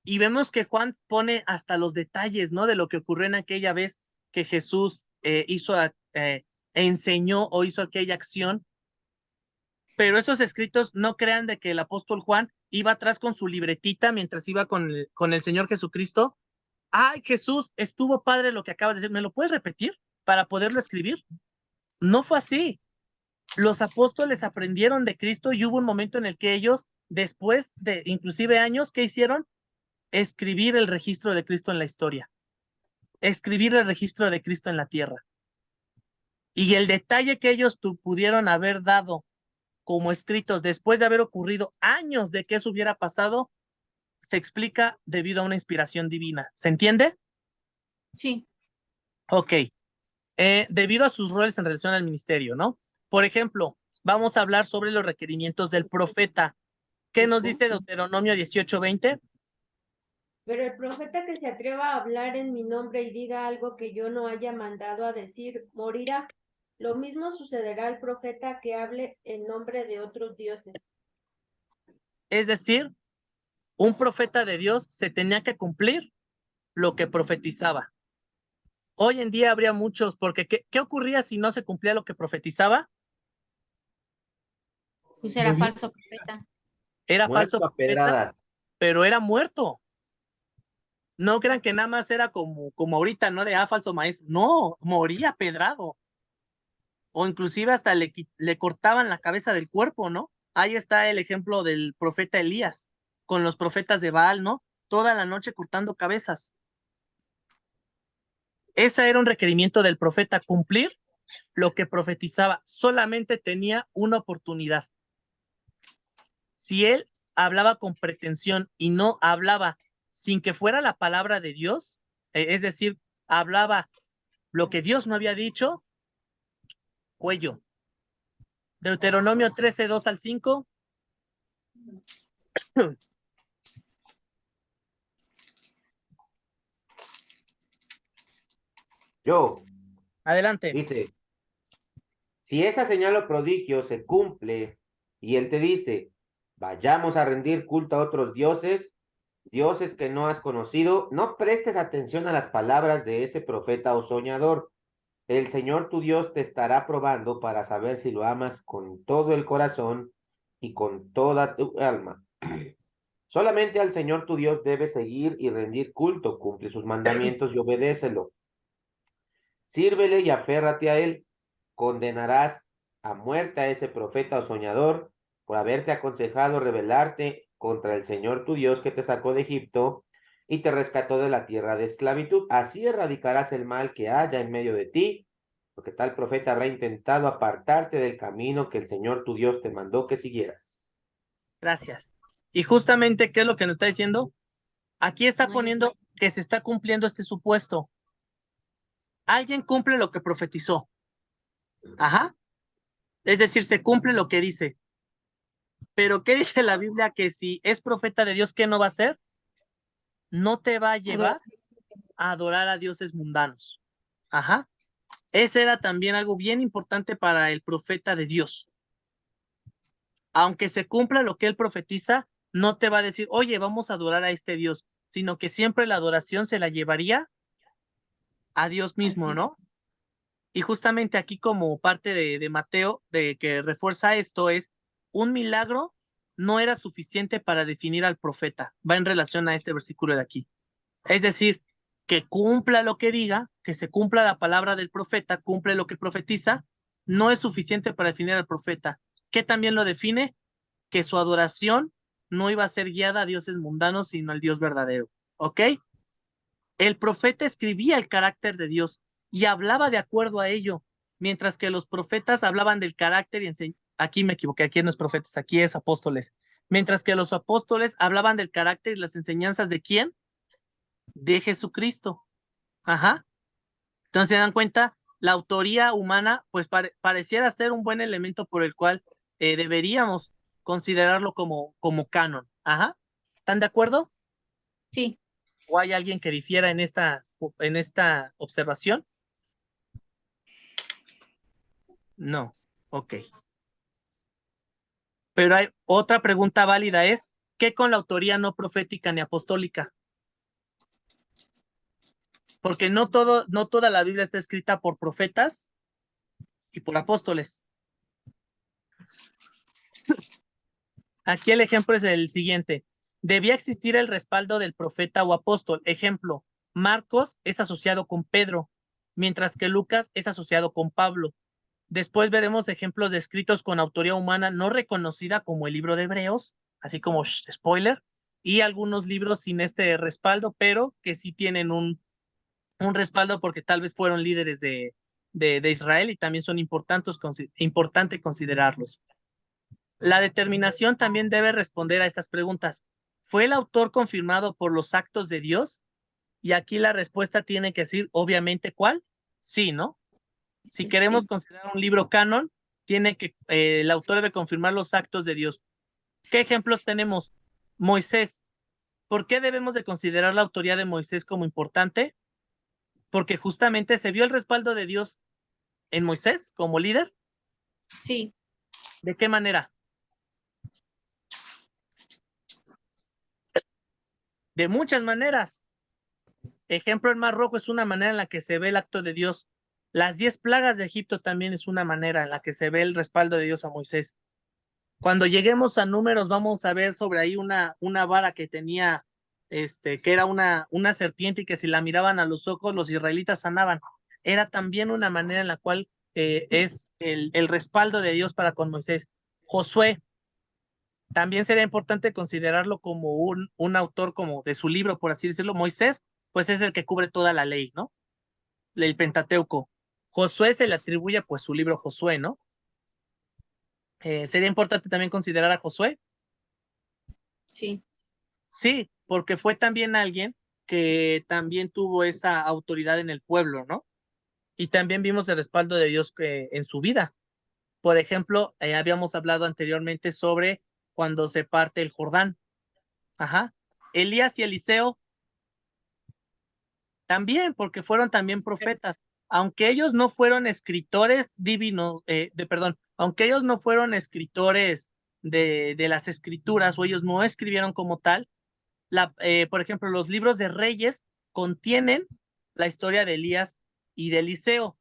y vemos que Juan pone hasta los detalles, ¿no? De lo que ocurrió en aquella vez que Jesús enseñó o hizo aquella acción. Pero esos escritos no crean de que el apóstol Juan iba atrás con su libretita mientras iba con el Señor Jesucristo. Ay, Jesús, estuvo padre lo que acabas de decir. ¿Me lo puedes repetir para poderlo escribir? No fue así. Los apóstoles aprendieron de Cristo y hubo un momento en el que ellos, después de inclusive años, ¿qué hicieron? Escribir el registro de Cristo en la historia. Escribir el registro de Cristo en la tierra. Y el detalle que ellos pudieron haber dado como escritos después de haber ocurrido años de que eso hubiera pasado, se explica debido a una inspiración divina. ¿Se entiende? Sí. Ok. Debido a sus roles en relación al ministerio, ¿no? Por ejemplo, vamos a hablar sobre los requerimientos del profeta. ¿Qué nos dice Deuteronomio 18:20? Pero el profeta que se atreva a hablar en mi nombre y diga algo que yo no haya mandado a decir, morirá. Lo mismo sucederá al profeta que hable en nombre de otros dioses. Es decir, un profeta de Dios se tenía que cumplir lo que profetizaba. Hoy en día habría muchos, porque ¿qué ocurría si no se cumplía lo que profetizaba? Pues era falso profeta. Era falso Muerto a profeta, pedradas. pero era muerto. No crean que nada más era como ahorita, ¿no? De falso maestro. No, moría pedrado. O inclusive hasta le cortaban la cabeza del cuerpo, ¿no? Ahí está el ejemplo del profeta Elías, con los profetas de Baal, ¿no? Toda la noche cortando cabezas. Ese era un requerimiento del profeta, cumplir lo que profetizaba. Solamente tenía una oportunidad. Si él hablaba con pretensión y no hablaba sin que fuera la palabra de Dios, es decir, hablaba lo que Dios no había dicho, cuello. Deuteronomio 13, 2 al 5. Yo, Adelante. dice, si esa señal o prodigio se cumple y él te dice, vayamos a rendir culto a otros dioses, dioses que no has conocido, no prestes atención a las palabras de ese profeta o soñador. El Señor tu Dios te estará probando para saber si lo amas con todo el corazón y con toda tu alma. Solamente al Señor tu Dios debes seguir y rendir culto, cumple sus mandamientos y obedécelo. Sírvele y aférrate a él. Condenarás a muerte a ese profeta o soñador por haberte aconsejado rebelarte contra el Señor tu Dios que te sacó de Egipto y te rescató de la tierra de esclavitud. Así erradicarás el mal que haya en medio de ti, porque tal profeta habrá intentado apartarte del camino que el Señor tu Dios te mandó que siguieras. Gracias. Y justamente, ¿qué es lo que nos está diciendo? Aquí está poniendo que se está cumpliendo este supuesto. Alguien cumple lo que profetizó. Ajá. Es decir, se cumple lo que dice. Pero ¿qué dice la Biblia? Que si es profeta de Dios, ¿qué no va a hacer? No te va a llevar a adorar a dioses mundanos. Ajá. Ese era también algo bien importante para el profeta de Dios. Aunque se cumpla lo que él profetiza, no te va a decir, oye, vamos a adorar a este Dios, sino que siempre la adoración se la llevaría a Dios mismo, ¿no? Y justamente aquí como parte de Mateo, de que refuerza esto, es un milagro no era suficiente para definir al profeta. Va en relación a este versículo de aquí. Es decir, que cumpla lo que diga, que se cumpla la palabra del profeta, cumple lo que profetiza, no es suficiente para definir al profeta. ¿Qué también lo define? Que su adoración no iba a ser guiada a dioses mundanos, sino al Dios verdadero. ¿Ok? El profeta escribía el carácter de Dios y hablaba de acuerdo a ello. mientras que los profetas hablaban del carácter y aquí me equivoqué, aquí no es profetas, aquí es apóstoles. Mientras que los apóstoles hablaban del carácter y las enseñanzas de ¿quién? De Jesucristo. Ajá. Entonces, ¿se dan cuenta? La autoría humana, pues pareciera ser un buen elemento por el cual deberíamos considerarlo como canon. Ajá. ¿Están de acuerdo? Sí. ¿O hay alguien que difiera en esta observación? No. Ok. Pero hay otra pregunta válida es, ¿qué con la autoría no profética ni apostólica? Porque no toda la Biblia está escrita por profetas y por apóstoles. Aquí el ejemplo es el siguiente. Debía existir el respaldo del profeta o apóstol. Ejemplo, Marcos es asociado con Pedro, mientras que Lucas es asociado con Pablo. Después veremos ejemplos de escritos con autoría humana no reconocida como el libro de Hebreos, así como spoiler, y algunos libros sin este respaldo, pero que sí tienen un respaldo porque tal vez fueron líderes de Israel y también son importante considerarlos. La determinación también debe responder a estas preguntas. ¿Fue el autor confirmado por los actos de Dios? Y aquí la respuesta tiene que decir, obviamente, ¿cuál? Sí, ¿no? Si queremos Sí. considerar un libro canon, el autor debe confirmar los actos de Dios. ¿Qué ejemplos tenemos? Moisés. ¿Por qué debemos de considerar la autoría de Moisés como importante? Porque justamente se vio el respaldo de Dios en Moisés como líder. Sí. ¿De qué manera? De muchas maneras. Ejemplo, el Mar Rojo es una manera en la que se ve el acto de Dios. Las 10 plagas de Egipto también es una manera en la que se ve el respaldo de Dios a Moisés. Cuando lleguemos a Números, vamos a ver sobre ahí una vara que tenía, que era una serpiente y que si la miraban a los ojos, los israelitas sanaban. Era también una manera en la cual es el respaldo de Dios para con Moisés. Josué, también sería importante considerarlo como un autor como de su libro, por así decirlo. Moisés, pues es el que cubre toda la ley, ¿no? El Pentateuco. Josué se le atribuye pues su libro Josué, ¿no? Sería importante también considerar a Josué. Sí. Sí, porque fue también alguien que también tuvo esa autoridad en el pueblo, ¿no? Y también vimos el respaldo de Dios en su vida. Por ejemplo, habíamos hablado anteriormente sobre cuando se parte el Jordán. Ajá. Elías y Eliseo también, porque fueron también profetas. Aunque ellos no fueron escritores divinos, perdón, aunque ellos no fueron escritores de las escrituras o ellos no escribieron como tal, por ejemplo, los libros de Reyes contienen la historia de Elías y de Eliseo.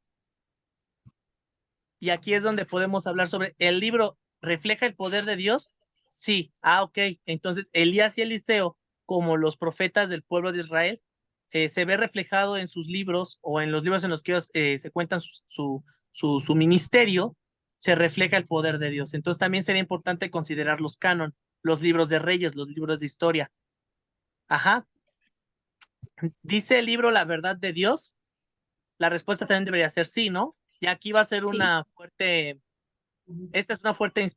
Y aquí es donde podemos hablar sobre el libro. ¿Refleja el poder de Dios? Sí. Ok. Entonces, Elías y Eliseo, como los profetas del pueblo de Israel, se ve reflejado en sus libros o en los libros en los que ellos, se cuentan su ministerio, se refleja el poder de Dios. Entonces, también sería importante considerar los canon, los libros de Reyes, los libros de historia. Ajá. ¿Dice el libro la verdad de Dios? La respuesta también debería ser sí, ¿no? Y aquí va a ser Sí. esta es una fuerte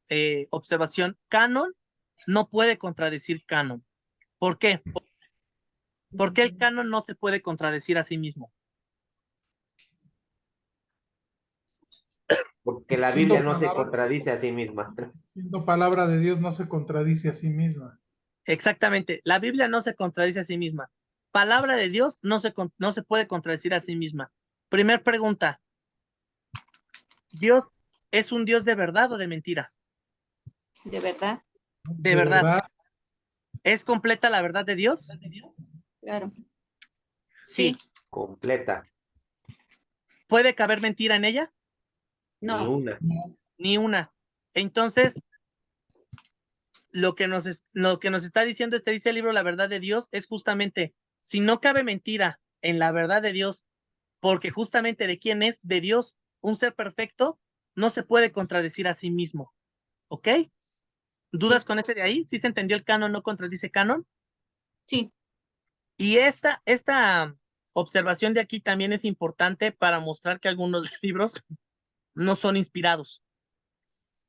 observación. Canon no puede contradecir canon. ¿Por qué? Porque el canon no se puede contradecir a sí mismo. Porque la Siendo Biblia no se palabra, contradice a sí misma. siendo palabra de Dios no se contradice a sí misma. Exactamente. La Biblia no se contradice a sí misma. Palabra de Dios no se puede contradecir a sí misma. Primer pregunta. ¿Dios es un Dios de verdad o de mentira? De verdad. De De verdad. verdad, ¿Es completa la verdad de Dios? Claro. Sí. Completa. ¿Puede caber mentira en ella? Ni No. una. Ni una. Entonces, lo que nos está diciendo dice el libro La verdad de Dios, es justamente, si no cabe mentira en la verdad de Dios, porque justamente de quién es, de Dios, un ser perfecto, no se puede contradecir a sí mismo. ¿Ok? ¿Dudas Sí. con ese de ahí? ¿Sí se entendió el canon no contradice canon? Sí. Y esta observación de aquí también es importante para mostrar que algunos libros no son inspirados.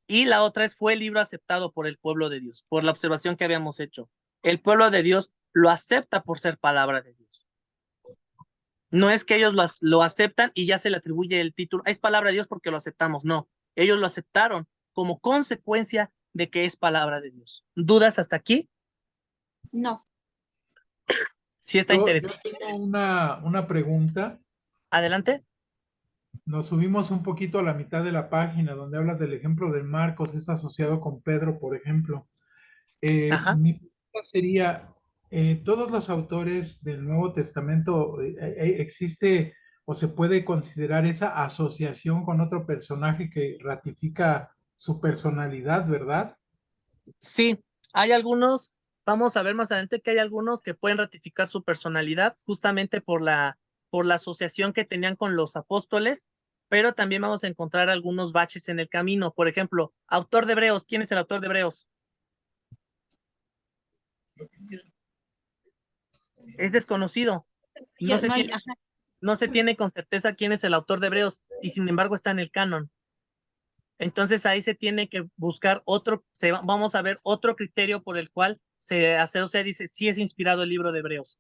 Y la otra es, fue el libro aceptado por el pueblo de Dios, por la observación que habíamos hecho. El pueblo de Dios lo acepta por ser palabra de Dios. No es que ellos lo aceptan y ya se le atribuye el título, es palabra de Dios porque lo aceptamos. No, ellos lo aceptaron como consecuencia de que es palabra de Dios. ¿Dudas hasta aquí? No. Sí está Yo interesante. tengo una pregunta. Adelante. Nos subimos un poquito a la mitad de la página donde hablas del ejemplo de Marcos, es asociado con Pedro, por ejemplo. Ajá. Mi pregunta sería, ¿todos los autores del Nuevo Testamento existe o se puede considerar esa asociación con otro personaje que ratifica su personalidad, verdad? Sí, hay algunos, vamos a ver más adelante que hay algunos que pueden ratificar su personalidad justamente por la asociación que tenían con los apóstoles, pero también vamos a encontrar algunos baches en el camino. Por ejemplo, autor de Hebreos, ¿quién es el autor de Hebreos? Es desconocido. No se No hay, tiene, ajá, no se tiene con certeza quién es el autor de Hebreos y sin embargo está en el canon. Entonces ahí se tiene que buscar vamos a ver otro criterio por el cual se hace, o sea, dice, si es inspirado el libro de Hebreos.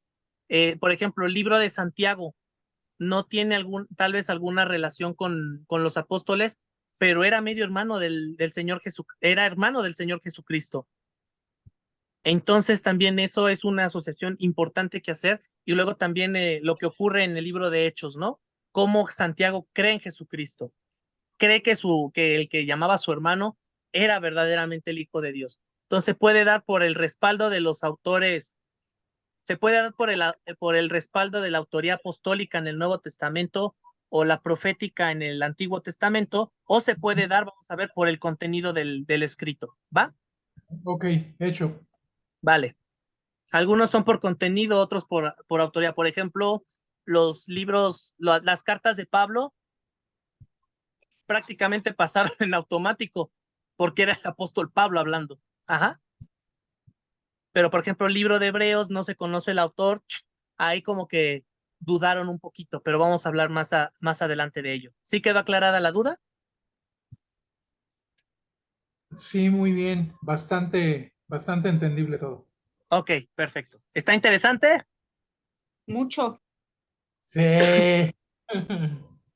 Por ejemplo, el libro de Santiago no tiene tal vez alguna relación con los apóstoles, pero era medio hermano del Señor Jesucristo, era hermano del Señor Jesucristo. Entonces también eso es una asociación importante que hacer. Y luego también lo que ocurre en el libro de Hechos, ¿no? Cómo Santiago cree en Jesucristo, cree que el que llamaba a su hermano era verdaderamente el Hijo de Dios. Entonces puede dar por el respaldo de los autores, se puede dar por el respaldo de la autoría apostólica en el Nuevo Testamento o la profética en el Antiguo Testamento, o se puede dar, vamos a ver, por el contenido del escrito. ¿Va? Ok, hecho. Vale. Algunos son por contenido, otros por autoría. Por ejemplo, los libros, las cartas de Pablo prácticamente pasaron en automático porque era el apóstol Pablo hablando. Ajá. Pero, por ejemplo, el libro de Hebreos no se conoce el autor. Ahí como que dudaron un poquito, pero vamos a hablar más adelante de ello. ¿Sí quedó aclarada la duda? Sí, muy bien. Bastante entendible todo. Ok, perfecto. ¿Está interesante? mucho. Sí.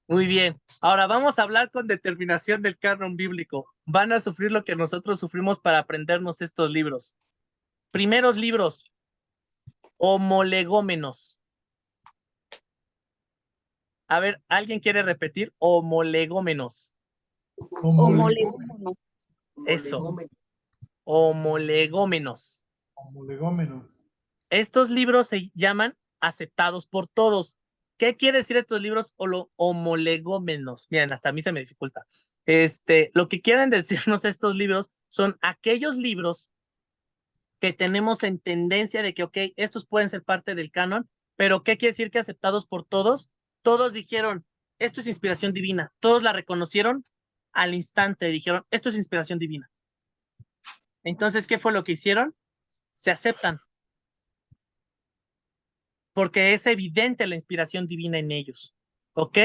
Muy bien. Ahora vamos a hablar con determinación del canon bíblico. Van a sufrir lo que nosotros sufrimos para aprendernos estos libros. Primeros libros, homolegómenos. A ver, ¿alguien quiere repetir? Homolegómenos. Homolegómono. Eso, homolegómenos. Homolegómenos. Estos libros se llaman aceptados por todos. ¿Qué quiere decir estos libros homolegómenos? Miren, hasta a mí se me dificulta. Lo que quieren decirnos estos libros son aquellos libros que tenemos en tendencia de que, ok, estos pueden ser parte del canon, pero ¿qué quiere decir que aceptados por todos? Todos dijeron, esto es inspiración divina. Todos la reconocieron al instante, dijeron, esto es inspiración divina. Entonces, ¿qué fue lo que hicieron? Se aceptan, porque es evidente la inspiración divina en ellos. ¿Ok?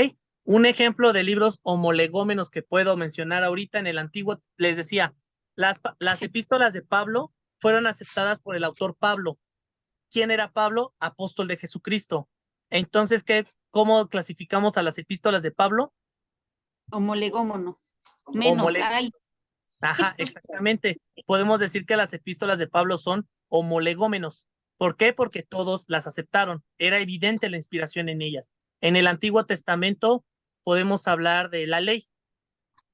Un ejemplo de libros homolegómenos que puedo mencionar ahorita en el antiguo, les decía, las epístolas de Pablo fueron aceptadas por el autor Pablo. ¿Quién era Pablo? Apóstol de Jesucristo. Entonces, ¿cómo clasificamos a las epístolas de Pablo? Homolegómonos. Menos. Homole Ay, Ajá, exactamente. Podemos decir que las epístolas de Pablo son homolegómenos. ¿Por qué? Porque todos las aceptaron. Era evidente la inspiración en ellas. En el Antiguo Testamento podemos hablar de la ley,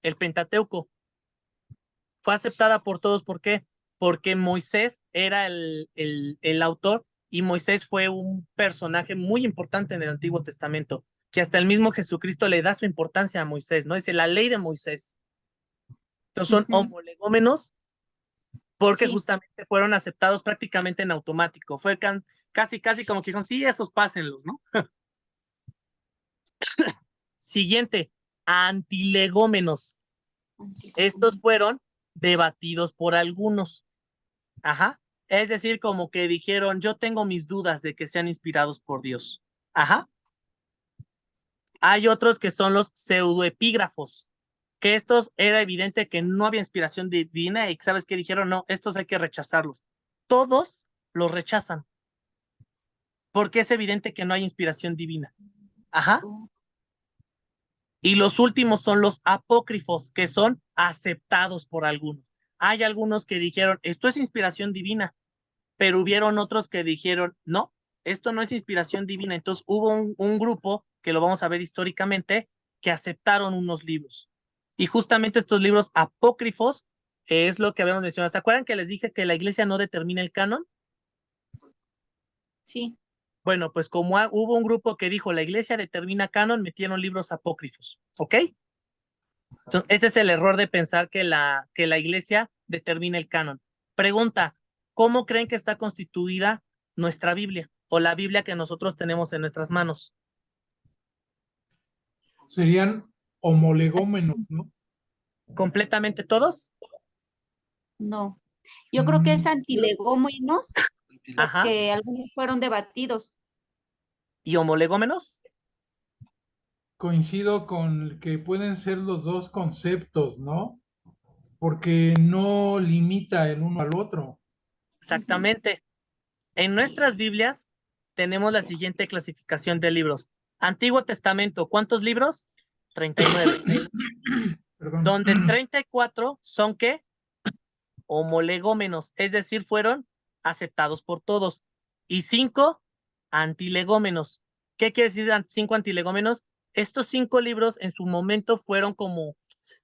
el Pentateuco. Fue aceptada por todos. ¿Por qué? Porque Moisés era el autor y Moisés fue un personaje muy importante en el Antiguo Testamento, que hasta el mismo Jesucristo le da su importancia a Moisés, ¿no? Dice la ley de Moisés. Entonces son homolegómenos porque sí. justamente fueron aceptados prácticamente en automático. Fue casi como que dijeron, sí, esos pásenlos, ¿no? Siguiente, antilegómenos. Estos fueron debatidos por algunos. Ajá. Es decir, como que dijeron, yo tengo mis dudas de que sean inspirados por Dios. Ajá. Hay otros que son los pseudoepígrafos. que estos era evidente que no había inspiración divina y ¿sabes qué dijeron? No, estos hay que rechazarlos. Todos los rechazan porque es evidente que no hay inspiración divina. Ajá. Y los últimos son los apócrifos, que son aceptados por algunos. Hay algunos que dijeron, esto es inspiración divina, pero hubieron otros que dijeron, no, esto no es inspiración divina. Entonces hubo un grupo, que lo vamos a ver históricamente, que aceptaron unos libros. Y justamente estos libros apócrifos es lo que habíamos mencionado. ¿Se acuerdan que les dije que la iglesia no determina el canon? Sí. Bueno, pues como hubo un grupo que dijo la iglesia determina canon, metieron libros apócrifos, ¿ok? Entonces, ese es el error de pensar que la iglesia determina el canon. Pregunta, ¿cómo creen que está constituida nuestra Biblia o la Biblia que nosotros tenemos en nuestras manos? Serían homolegómenos, ¿no? ¿Completamente todos? No. Yo creo que es Mm, antilegómenos, Ajá. porque algunos fueron debatidos. ¿Y homolegómenos? Coincido con que pueden ser los dos conceptos, ¿no? Porque no limita el uno al otro. Exactamente. En nuestras Biblias tenemos la siguiente clasificación de libros. Antiguo Testamento, ¿cuántos libros? 39. Perdón. Donde 34 son ¿qué? Homolegómenos, es decir, fueron aceptados por todos. Y 5 antilegómenos. ¿Qué quiere decir 5 antilegómenos? Estos 5 libros en su momento fueron como,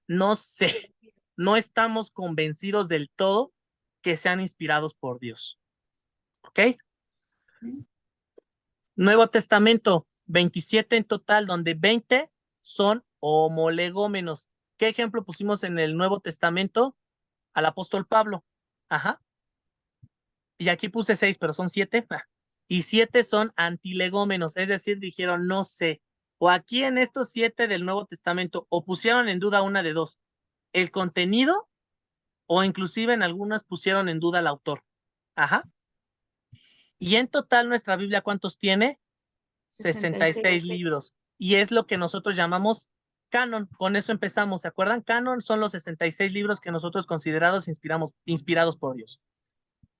no sé, no estamos convencidos del todo que sean inspirados por Dios. ¿Ok? Nuevo Testamento, 27 en total, donde 20 son homolegómenos. ¿Qué ejemplo pusimos en el Nuevo Testamento? Al apóstol Pablo. Ajá. Y aquí puse 6, pero son 7. Y 7 son antilegómenos, es decir, dijeron, no sé. O aquí en estos 7 del Nuevo Testamento, o pusieron en duda una de dos, el contenido, o inclusive en algunas pusieron en duda al autor. Ajá. Y en total nuestra Biblia, ¿cuántos tiene? 66 libros. Y es lo que nosotros llamamos canon. Con eso empezamos, ¿se acuerdan? Canon son los 66 libros que nosotros considerados inspirados por Dios.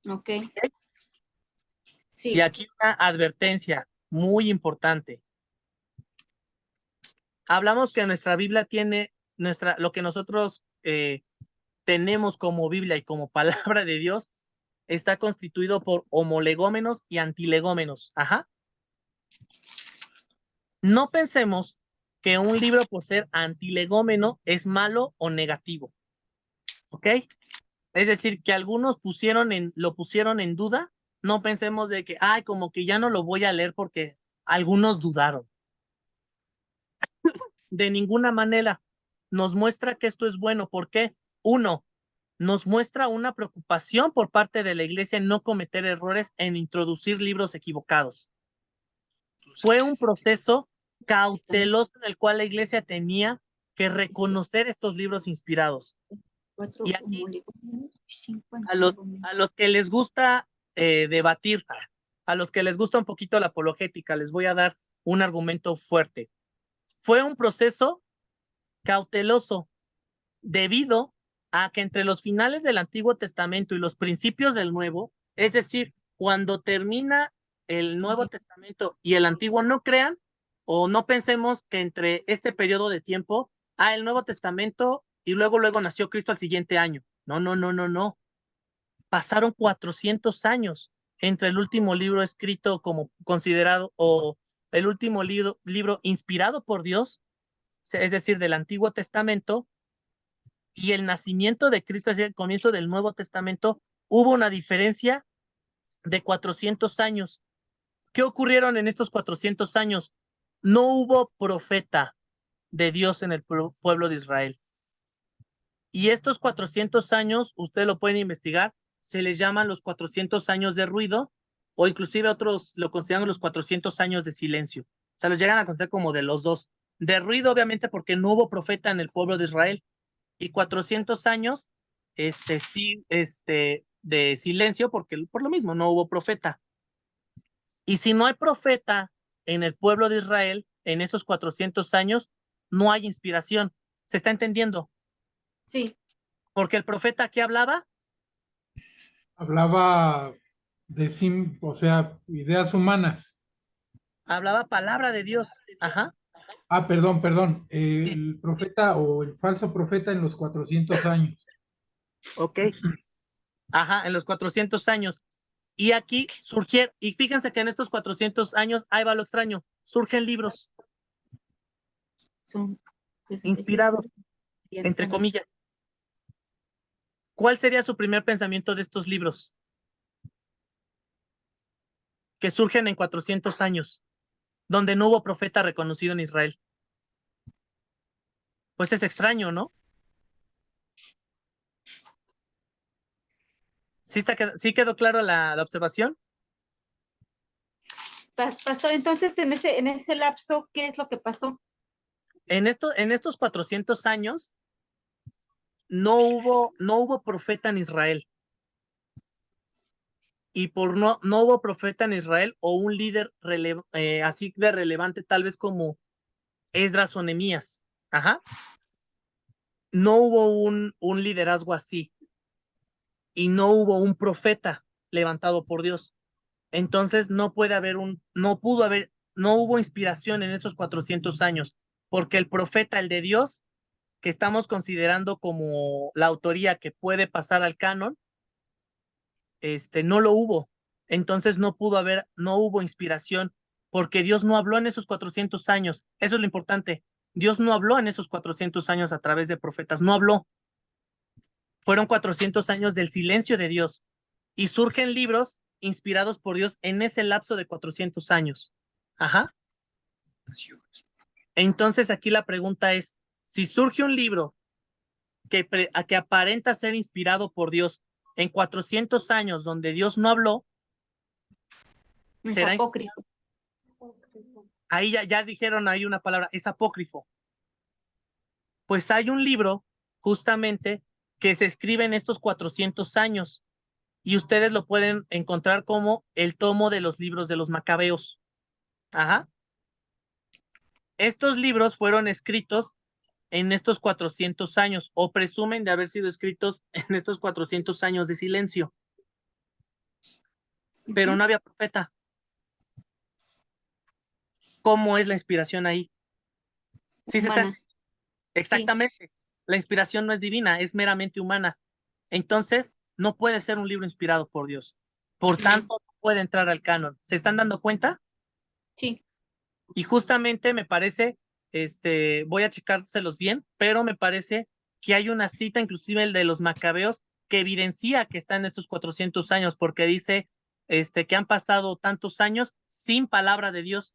Ok. Y Sí. aquí una advertencia muy importante. Hablamos que nuestra Biblia tiene lo que nosotros tenemos como Biblia y como palabra de Dios está constituido por homolegómenos y antilegómenos. Ajá. No pensemos que un libro por ser antilegómeno es malo o negativo. ¿Ok? Es decir, que algunos lo pusieron en duda. No pensemos de que, ay, como que ya no lo voy a leer porque algunos dudaron. De ninguna manera nos muestra que esto es bueno. ¿Por qué? Uno, nos muestra una preocupación por parte de la iglesia en no cometer errores en introducir libros equivocados. Fue un proceso cauteloso en el cual la iglesia tenía que reconocer estos libros inspirados. Y aquí, a los que les gusta debatir, a los que les gusta un poquito la apologética, les voy a dar un argumento fuerte. Fue un proceso cauteloso debido a que entre los finales del Antiguo Testamento y los principios del Nuevo, es decir, cuando termina el Nuevo Testamento y el Antiguo, no crean o no pensemos que entre este periodo de tiempo, el Nuevo Testamento y luego nació Cristo al siguiente año. No, no, no, no, no. Pasaron 400 años entre el último libro escrito como considerado o el último libro inspirado por Dios, es decir, del Antiguo Testamento, y el nacimiento de Cristo, es decir, el comienzo del Nuevo Testamento, hubo una diferencia de 400 años. ¿Qué ocurrieron en estos 400 años? No hubo profeta de Dios en el pueblo de Israel. Y estos 400 años, ustedes lo pueden investigar, se les llaman los 400 años de ruido, o inclusive otros lo consideran los 400 años de silencio. O sea, los llegan a considerar como de los dos. De ruido, obviamente, porque no hubo profeta en el pueblo de Israel. Y 400 años, sí, de silencio, porque por lo mismo no hubo profeta. Y si no hay profeta en el pueblo de Israel, en esos 400 años, no hay inspiración. ¿Se está entendiendo? Sí, Porque el profeta, ¿qué hablaba? Hablaba de o sea, ideas humanas. Hablaba palabra de Dios. Ajá. Ah, perdón. Sí. El profeta o el falso profeta en los 400 años. Ok. Ajá, en los 400 años. Y aquí surgieron, y fíjense que en estos 400 años, ahí va lo extraño, surgen libros son 66. inspirados, entre comillas. ¿Cuál sería su primer pensamiento de estos libros? Que surgen en 400 años, donde no hubo profeta reconocido en Israel. Pues es extraño, ¿no? ¿Sí quedó claro la observación? Pastor, entonces en ese lapso, ¿qué es lo que pasó? En estos 400 años no hubo profeta en Israel. Y por no hubo profeta en Israel o un líder así de relevante, tal vez como Esdras o Nehemías. Ajá. No hubo un liderazgo así y no hubo un profeta levantado por Dios. Entonces no hubo inspiración en esos 400 años, porque el profeta, el de Dios, que estamos considerando como la autoría que puede pasar al canon, no lo hubo. Entonces no hubo inspiración, porque Dios no habló en esos 400 años. Eso es lo importante. Dios no habló en esos 400 años a través de profetas, no habló. Fueron 400 años del silencio de Dios y surgen libros inspirados por Dios en ese lapso de 400 años. Ajá. Entonces aquí la pregunta es, si surge un libro que aparenta ser inspirado por Dios en 400 años donde Dios no habló, Es será apócrifo. ahí ya dijeron ahí una palabra, es apócrifo. Pues hay un libro justamente que se escribe en estos 400 años y ustedes lo pueden encontrar como el tomo de los libros de los macabeos. Ajá. Estos libros fueron escritos en estos 400 años o presumen de haber sido escritos en estos 400 años de silencio, pero no había profeta. ¿Cómo es la inspiración ahí? Sí, Humana. exactamente. La inspiración no es divina, es meramente humana. Entonces, no puede ser un libro inspirado por Dios. Por tanto, no puede entrar al canon. ¿Se están dando cuenta? Sí. Y justamente me parece, voy a checárselos bien, pero me parece que hay una cita, inclusive el de los macabeos, que evidencia que está en estos 400 años, porque dice, que han pasado tantos años sin palabra de Dios,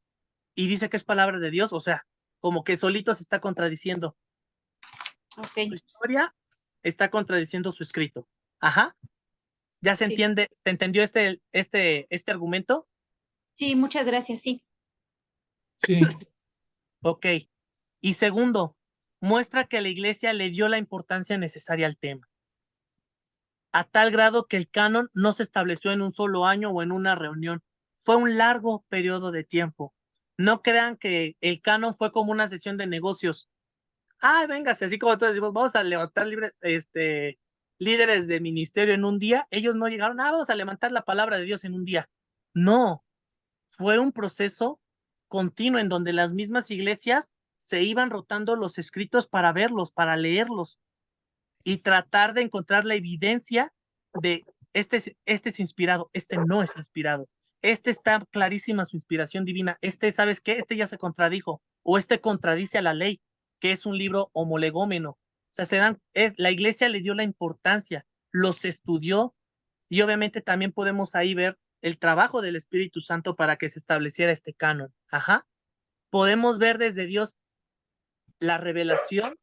y dice que es palabra de Dios, o sea, como que solito se está contradiciendo. Ok. Su historia está contradiciendo su escrito. Ajá. ¿Ya se Sí. entiende? ¿Se entendió este argumento? Sí, muchas gracias, sí. Sí, Ok. Y segundo, muestra que la iglesia le dio la importancia necesaria al tema, a tal grado que el canon no se estableció en un solo año o en una reunión. Fue un largo periodo de tiempo. No crean que el canon fue como una sesión de negocios. Ah, véngase, así como todos decimos, vamos a levantar líderes de ministerio en un día. Ellos no llegaron, vamos a levantar la palabra de Dios en un día. No, fue un proceso continuo en donde las mismas iglesias se iban rotando los escritos para verlos, para leerlos y tratar de encontrar la evidencia de este es inspirado, este no es inspirado, este está clarísima su inspiración divina, ¿sabes qué? Este ya se contradijo o este contradice a la ley, que es un libro homolegómeno. O sea, la iglesia le dio la importancia, los estudió y obviamente también podemos ahí ver el trabajo del Espíritu Santo para que se estableciera este canon. Ajá. Podemos ver desde Dios la revelación,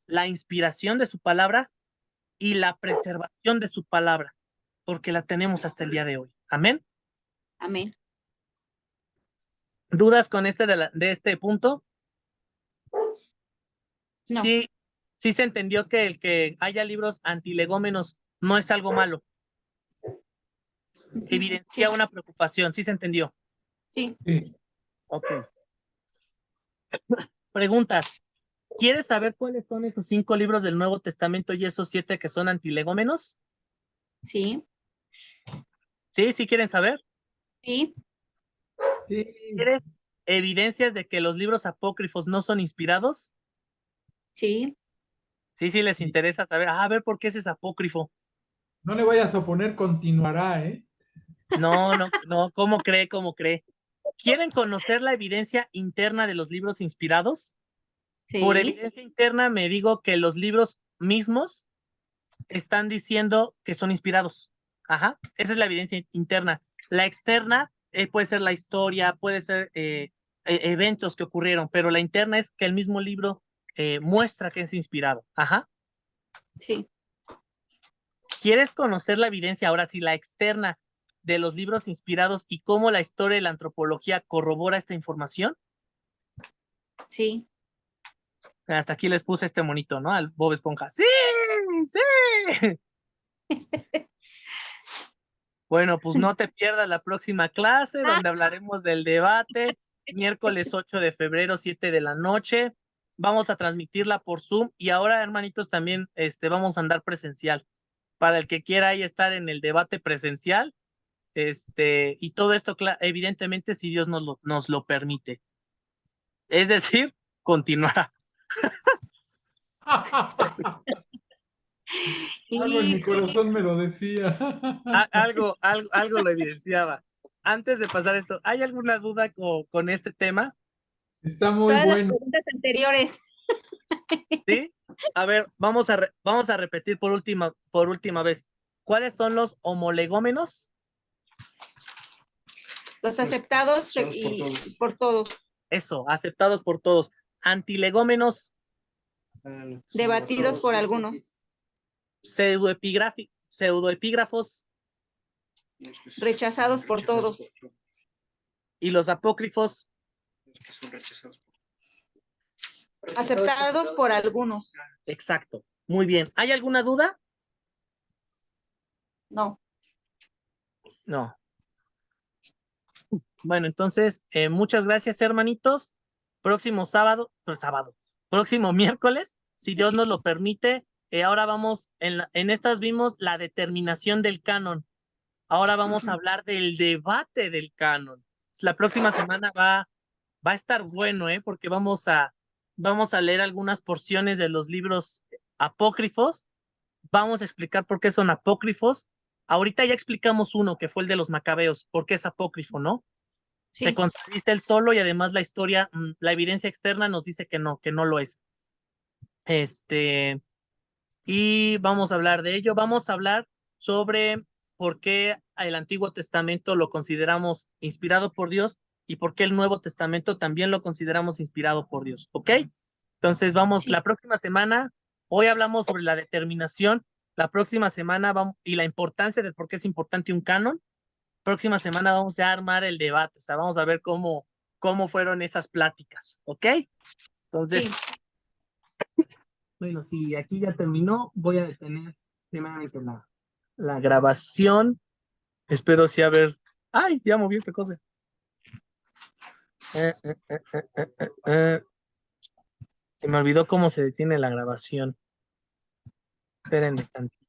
la inspiración de su palabra y la preservación de su palabra, porque la tenemos hasta el día de hoy. Amén. Amén. ¿Dudas con de este punto? No. Sí, sí se entendió que el que haya libros antilegómenos no es algo malo. Evidencia Sí. una preocupación, sí se entendió. Sí. sí. Ok. Preguntas. ¿Quieres saber cuáles son esos 5 libros del Nuevo Testamento y esos 7 que son antilegómenos? Sí, ¿Sí? ¿Sí quieren saber? sí, Sí, ¿Quieres evidencias de que los libros apócrifos no son inspirados? sí. Sí, sí les interesa saber. A ver, ¿por qué ese es apócrifo? no le vayas a poner continuará, ¿eh? No, no, no, ¿cómo cree? ¿Cómo cree? ¿Quieren conocer la evidencia interna de los libros inspirados? Por Sí, evidencia interna me digo que los libros mismos están diciendo que son inspirados. Ajá, esa es la evidencia interna. La externa puede ser la historia, puede ser eventos que ocurrieron, pero la interna es que el mismo libro muestra que es inspirado. Ajá. sí, ¿Quieres conocer la evidencia ahora sí, la externa de los libros inspirados y cómo la historia y la antropología corrobora esta información? sí. Hasta aquí les puse este monito, ¿no? Al Bob Esponja. ¡Sí! ¡Sí! Bueno, pues no te pierdas la próxima clase donde hablaremos del debate, miércoles 8 de febrero, 7 de la noche. Vamos a transmitirla por Zoom y ahora, hermanitos, también vamos a andar presencial. Para el que quiera ahí estar en el debate presencial, y todo esto, evidentemente, si Dios nos lo permite. Es decir, continuará. Algo en mi Híjole. corazón me lo decía. Algo lo evidenciaba. Antes de pasar esto, ¿hay alguna duda con este tema? Está muy Todas las bueno. preguntas anteriores. ¿Sí? A ver, vamos a repetir por última vez. ¿Cuáles son los homolegómenos? Los aceptados y por todos. Eso, aceptados por todos. Antilegómenos, Debatidos por algunos. pseudoepígrafos Rechazados por todos. y los apócrifos. Aceptados por algunos. Exacto. Muy bien. ¿Hay alguna duda? No. No. Bueno, entonces, muchas gracias, hermanitos. Próximo próximo miércoles, si Dios nos lo permite. Ahora vamos, en estas vimos la determinación del canon. Ahora vamos a hablar del debate del canon. La próxima semana va a estar bueno, porque vamos a leer algunas porciones de los libros apócrifos. Vamos a explicar por qué son apócrifos. Ahorita ya explicamos uno, que fue el de los macabeos, por qué es apócrifo, ¿no? Se Sí. contradice él solo y además la historia, la evidencia externa nos dice que no lo es. Y vamos a hablar de ello. Vamos a hablar sobre por qué el Antiguo Testamento lo consideramos inspirado por Dios y por qué el Nuevo Testamento también lo consideramos inspirado por Dios. ¿Ok? Entonces vamos, Sí. la próxima semana, hoy hablamos sobre la determinación, la próxima semana vamos, y la importancia de por qué es importante un canon. Próxima semana vamos ya a armar el debate, o sea, vamos a ver cómo fueron esas pláticas, ¿ok? Entonces, Sí. bueno, si aquí ya terminó, voy a detener primeramente la grabación. Espero sí haber. ¡Ay! Ya moví esta cosa. Eh, eh, eh, eh, eh, eh, eh. Se me olvidó cómo se detiene la grabación. Espérenme tantito.